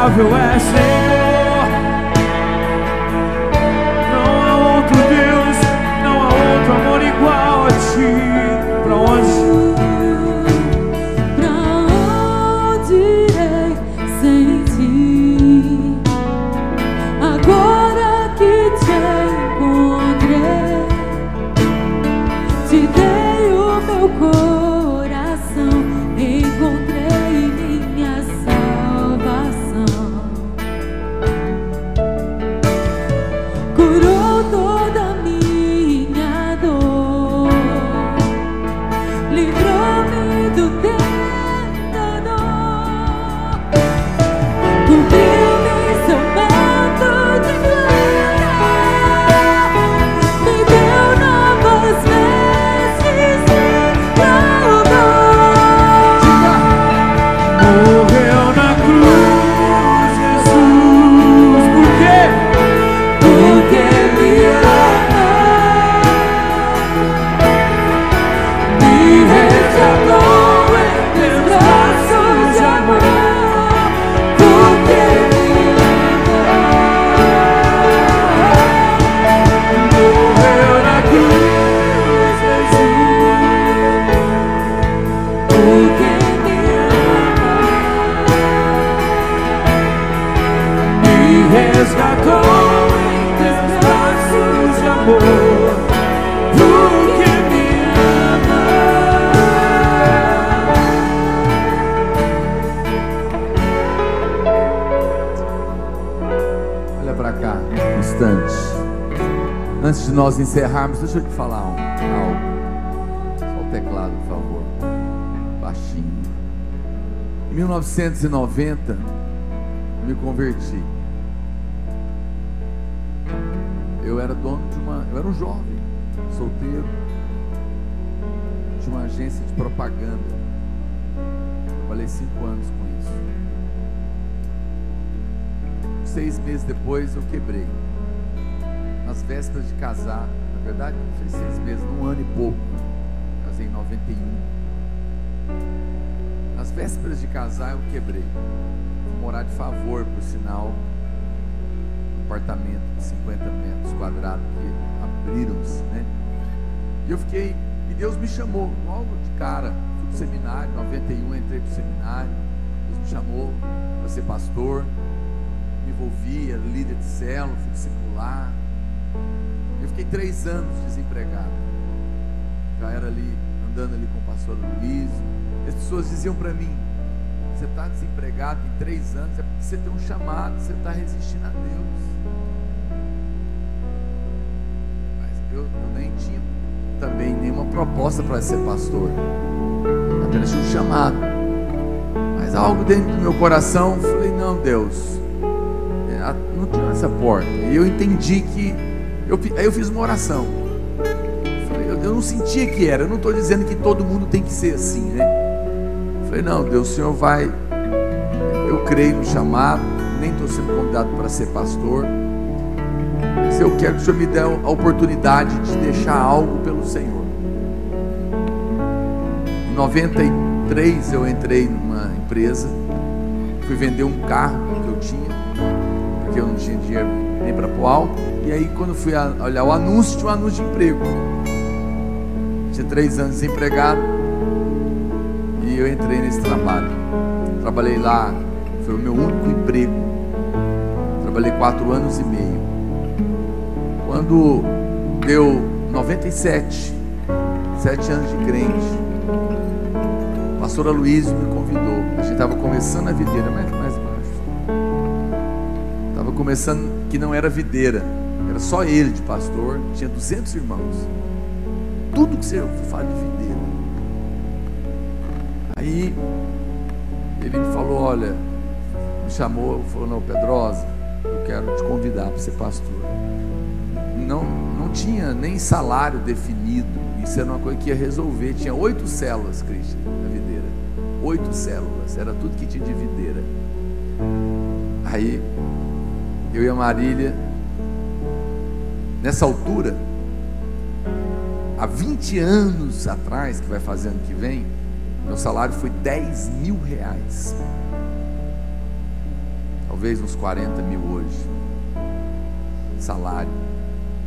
incomparável é Senhor. Não há outro Deus, não há outro amor igual a ti. Pra onde? Antes de nós encerrarmos, deixa eu te falar algo. Só o teclado, por favor. Baixinho. Em 1990, eu me converti. Eu era dono de eu era um jovem, solteiro, de uma agência de propaganda. Trabalhei 5 anos com isso. 6 meses depois eu quebrei. Nas vésperas de casar, na verdade não foi 6 meses, 1 ano e pouco. Casei em 91. Nas vésperas de casar eu quebrei. Fui morar de favor, por sinal, um apartamento de 50 metros quadrados que abriram-se, né? E eu fiquei, e Deus me chamou logo de cara. Fui pro seminário, em 91 entrei pro seminário. Deus me chamou para ser pastor. Me envolvi, era líder de célula, fui discipular. Eu fiquei 3 anos desempregado. Já era ali, andando ali com o pastor Luiz. As pessoas diziam para mim: você está desempregado em 3 anos, é porque você tem um chamado, você está resistindo a Deus. Mas eu nem tinha também nenhuma proposta para ser pastor, apenas tinha um chamado. Mas algo dentro do meu coração, falei: não, Deus, não tinha essa porta. E eu entendi que aí eu fiz uma oração. Eu não sentia que era. Eu não estou dizendo que todo mundo tem que ser assim, né? Falei: não, Deus, o Senhor vai. Eu creio no chamado. Nem estou sendo convidado para ser pastor. Mas eu quero que o Senhor me dê a oportunidade de deixar algo pelo Senhor. Em 93 eu entrei numa empresa. Fui vender um carro que eu tinha, porque eu não tinha dinheiro nem para pôr alto. E aí, quando fui olhar o anúncio, tinha um anúncio de emprego. Tinha 3 anos desempregado. E eu entrei nesse trabalho. Trabalhei lá, foi o meu único emprego. Trabalhei 4 anos e meio. Quando deu 97, 7 anos de crente, a pastora Luiz me convidou. A gente estava começando a videira, mais baixo. Estava começando, que não era videira. Era só ele de pastor, tinha 200 irmãos. Tudo que você fala de videira. Aí ele me falou: olha, me chamou, falou: não, Pedrosa, eu quero te convidar para ser pastor. Não tinha nem salário definido. Isso era uma coisa que ia resolver. Tinha 8 células, Cristian, na videira. 8 células, era tudo que tinha de videira. Aí eu e a Marília, nessa altura, há 20 anos atrás, que vai fazer ano que vem, meu salário foi R$10.000. talvez uns 40 mil hoje, salário.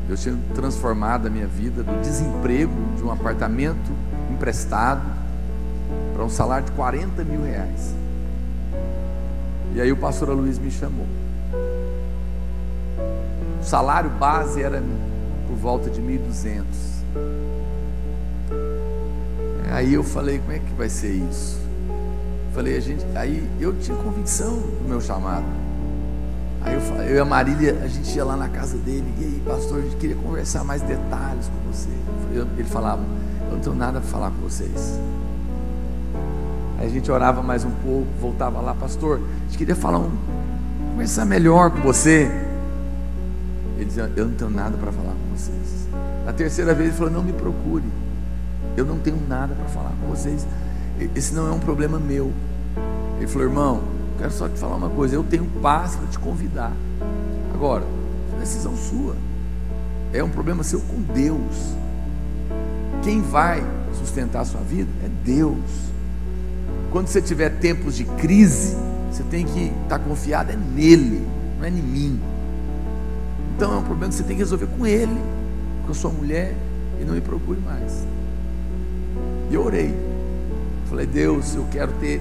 Deus tinha transformado a minha vida do desemprego, de um apartamento emprestado, para um salário de 40 mil reais. E aí o pastor Luiz me chamou. O salário base era por volta de 1.200. Aí eu falei, como é que vai ser isso? Falei, aí eu tinha convicção do meu chamado. Aí eu e a Marília, a gente ia lá na casa dele, e aí, pastor, a gente queria conversar mais detalhes com você. Ele falava, eu não tenho nada para falar com vocês. Aí a gente orava mais um pouco, voltava lá, pastor, a gente queria conversar melhor com você. Ele dizia, eu não tenho nada para falar com vocês. Na terceira vez ele falou, não me procure, eu não tenho nada para falar com vocês, esse não é um problema meu. Ele falou, irmão, quero só te falar uma coisa, eu tenho paz para te convidar. Agora, decisão sua, é um problema seu com Deus. Quem vai sustentar a sua vida é Deus. Quando você tiver tempos de crise, você tem que estar confiado nele, não é em mim. Então é um problema que você tem que resolver com ele, com a sua mulher, e não me procure mais. E eu orei, falei, Deus, eu quero ter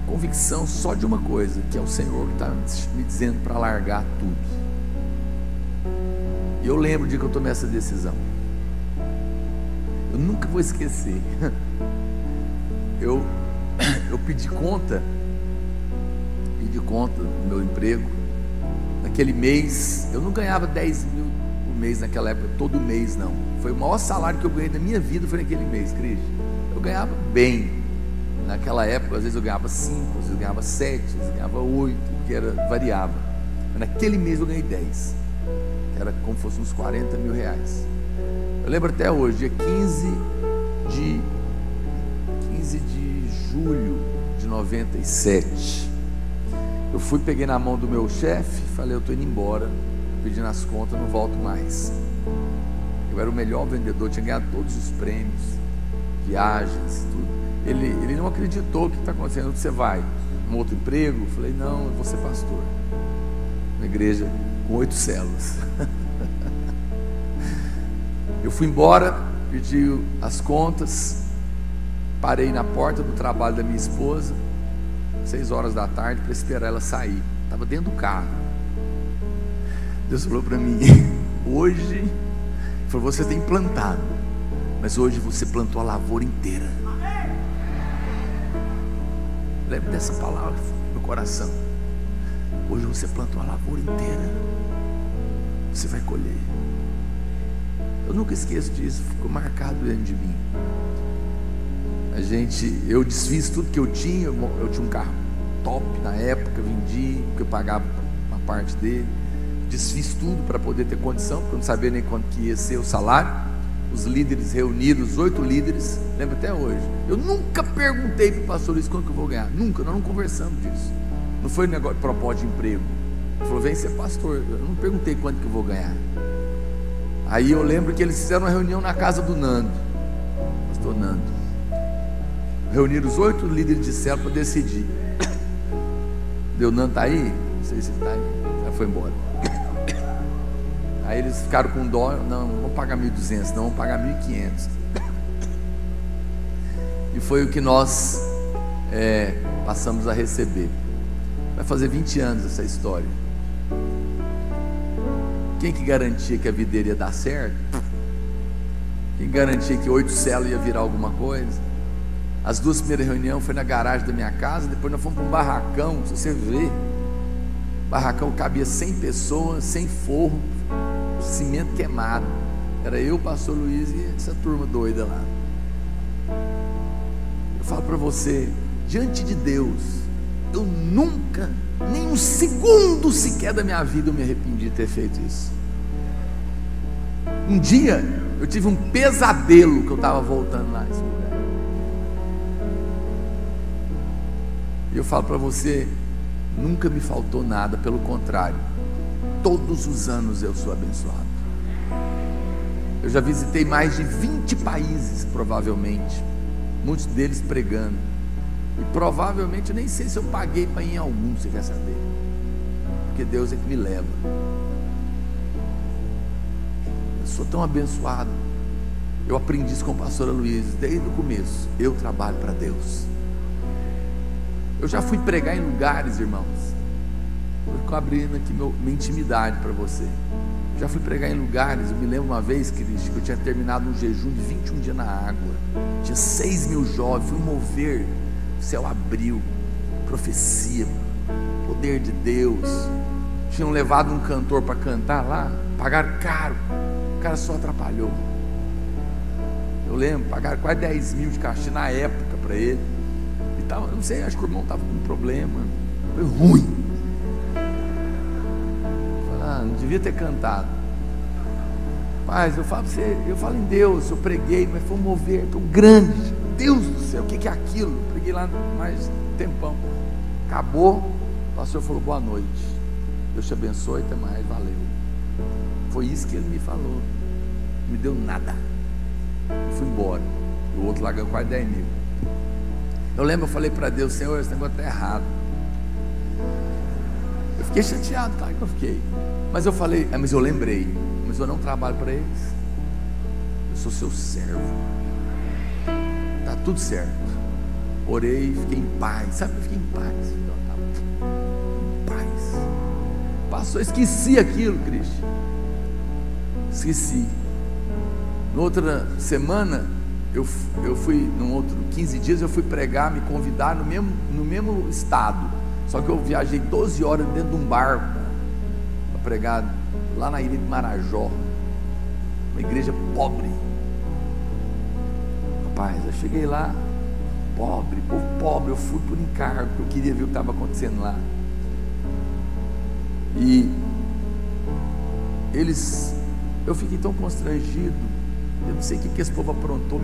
convicção só de uma coisa, que é o Senhor que está me dizendo para largar tudo. E eu lembro de que eu tomei essa decisão. Eu nunca vou esquecer. Eu pedi conta do meu emprego. Naquele mês, eu não ganhava 10 mil por mês naquela época, todo mês não. Foi o maior salário que eu ganhei da minha vida, foi naquele mês, Cris. Eu ganhava bem. Naquela época, às vezes eu ganhava 5, às vezes eu ganhava 7, às vezes eu ganhava 8, que variava. Mas naquele mês eu ganhei 10, que era como se fosse uns 40 mil reais. Eu lembro até hoje, dia 15 de julho de 97. Eu peguei na mão do meu chefe, falei, eu estou indo embora, pedindo as contas, não volto mais. Eu era o melhor vendedor, tinha ganhado todos os prêmios, viagens, tudo. Ele não acreditou o que está acontecendo. Você vai um outro emprego? Eu falei, não, eu vou ser pastor, uma igreja com 8 células. Eu fui embora, pedi as contas, parei na porta do trabalho da minha esposa, 6 horas da tarde, para esperar ela sair. Estava dentro do carro. Deus falou para mim, hoje, falou, você tem plantado, mas hoje você plantou a lavoura inteira. Lembro dessa palavra no coração. Hoje você plantou a lavoura inteira, você vai colher. Eu nunca esqueço disso, ficou marcado dentro de mim. Eu desfiz tudo que eu tinha. Eu tinha um carro top na época, vendi, porque eu pagava uma parte dele. Desfiz tudo para poder ter condição, porque eu não sabia nem quanto que ia ser o salário. Os líderes reunidos, 8 líderes, lembro até hoje. Eu nunca perguntei para o pastor Luiz quanto que eu vou ganhar, nunca, nós não conversamos disso. Não foi um negócio de propósito de emprego. Ele falou, vem ser pastor. Eu não perguntei quanto que eu vou ganhar. Aí eu lembro que eles fizeram uma reunião na casa do Nando, pastor Nando. Reuniram os 8 líderes de célula para decidir. O Nando está aí? Não sei se está aí, já foi embora. Aí eles ficaram com dó, não vamos pagar 1.200, não vamos pagar 1.500. E foi o que nós passamos a receber. Vai fazer 20 anos essa história. Quem que garantia que a videira ia dar certo? Quem garantia que 8 células ia virar alguma coisa? As 2 primeiras reuniões foi na garagem da minha casa. Depois nós fomos para um barracão. Se você ver, barracão cabia 100 pessoas, sem forro, cimento queimado. Era eu, o pastor Luiz e essa turma doida lá. Eu falo para você, diante de Deus, eu nunca, nem um segundo sequer da minha vida eu me arrependi de ter feito isso. Um dia eu tive um pesadelo que eu estava voltando lá nesse lugar. E eu falo para você, nunca me faltou nada, pelo contrário, todos os anos eu sou abençoado. Eu já visitei mais de 20 países, provavelmente, muitos deles pregando. E provavelmente eu nem sei se eu paguei para ir em algum, você quer saber? Porque Deus é que me leva. Eu sou tão abençoado. Eu aprendi isso com a pastora Luísa desde o começo. Eu trabalho para Deus. Eu já fui pregar em lugares, irmãos. Eu estou abrindo aqui minha intimidade para você. Já fui pregar em lugares. Eu me lembro uma vez, Cristo, que eu tinha terminado um jejum de 21 dias na água. Tinha 6.000 jovens. Fui mover. O céu abriu. Profecia. Poder de Deus. Tinham levado um cantor para cantar lá. Pagaram caro. O cara só atrapalhou. Eu lembro, pagaram quase 10 mil de cachê na época para ele. E tava, eu não sei, acho que o irmão estava com um problema. Foi ruim. Não devia ter cantado. Mas eu falo para você, eu falo em Deus, eu preguei, mas foi um mover tão grande. Deus do céu, o que é aquilo? Eu preguei lá mais um tempão. Acabou, o pastor falou boa noite. Deus te abençoe, até mais, valeu. Foi isso que ele me falou. Não me deu nada. E fui embora. O outro lá ganhou quase 10 mil. Eu lembro, eu falei para Deus, Senhor, esse negócio está errado. Eu fiquei chateado, claro que eu fiquei. Mas eu falei, mas eu lembrei, mas eu não trabalho para eles. Eu sou seu servo. Está tudo certo. Orei, fiquei em paz. Sabe, eu fiquei em paz. Em paz. Passou, esqueci aquilo, Cristo. Esqueci. Na outra semana, eu fui, num outro 15 dias, eu fui pregar, me convidar no mesmo estado. Só que eu viajei 12 horas dentro de um barco para pregar lá na ilha de Marajó, uma igreja pobre. Rapaz, eu cheguei lá, pobre, povo pobre. Eu fui por encargo, porque eu queria ver o que estava acontecendo lá. E eu fiquei tão constrangido. Eu não sei o que esse povo aprontou.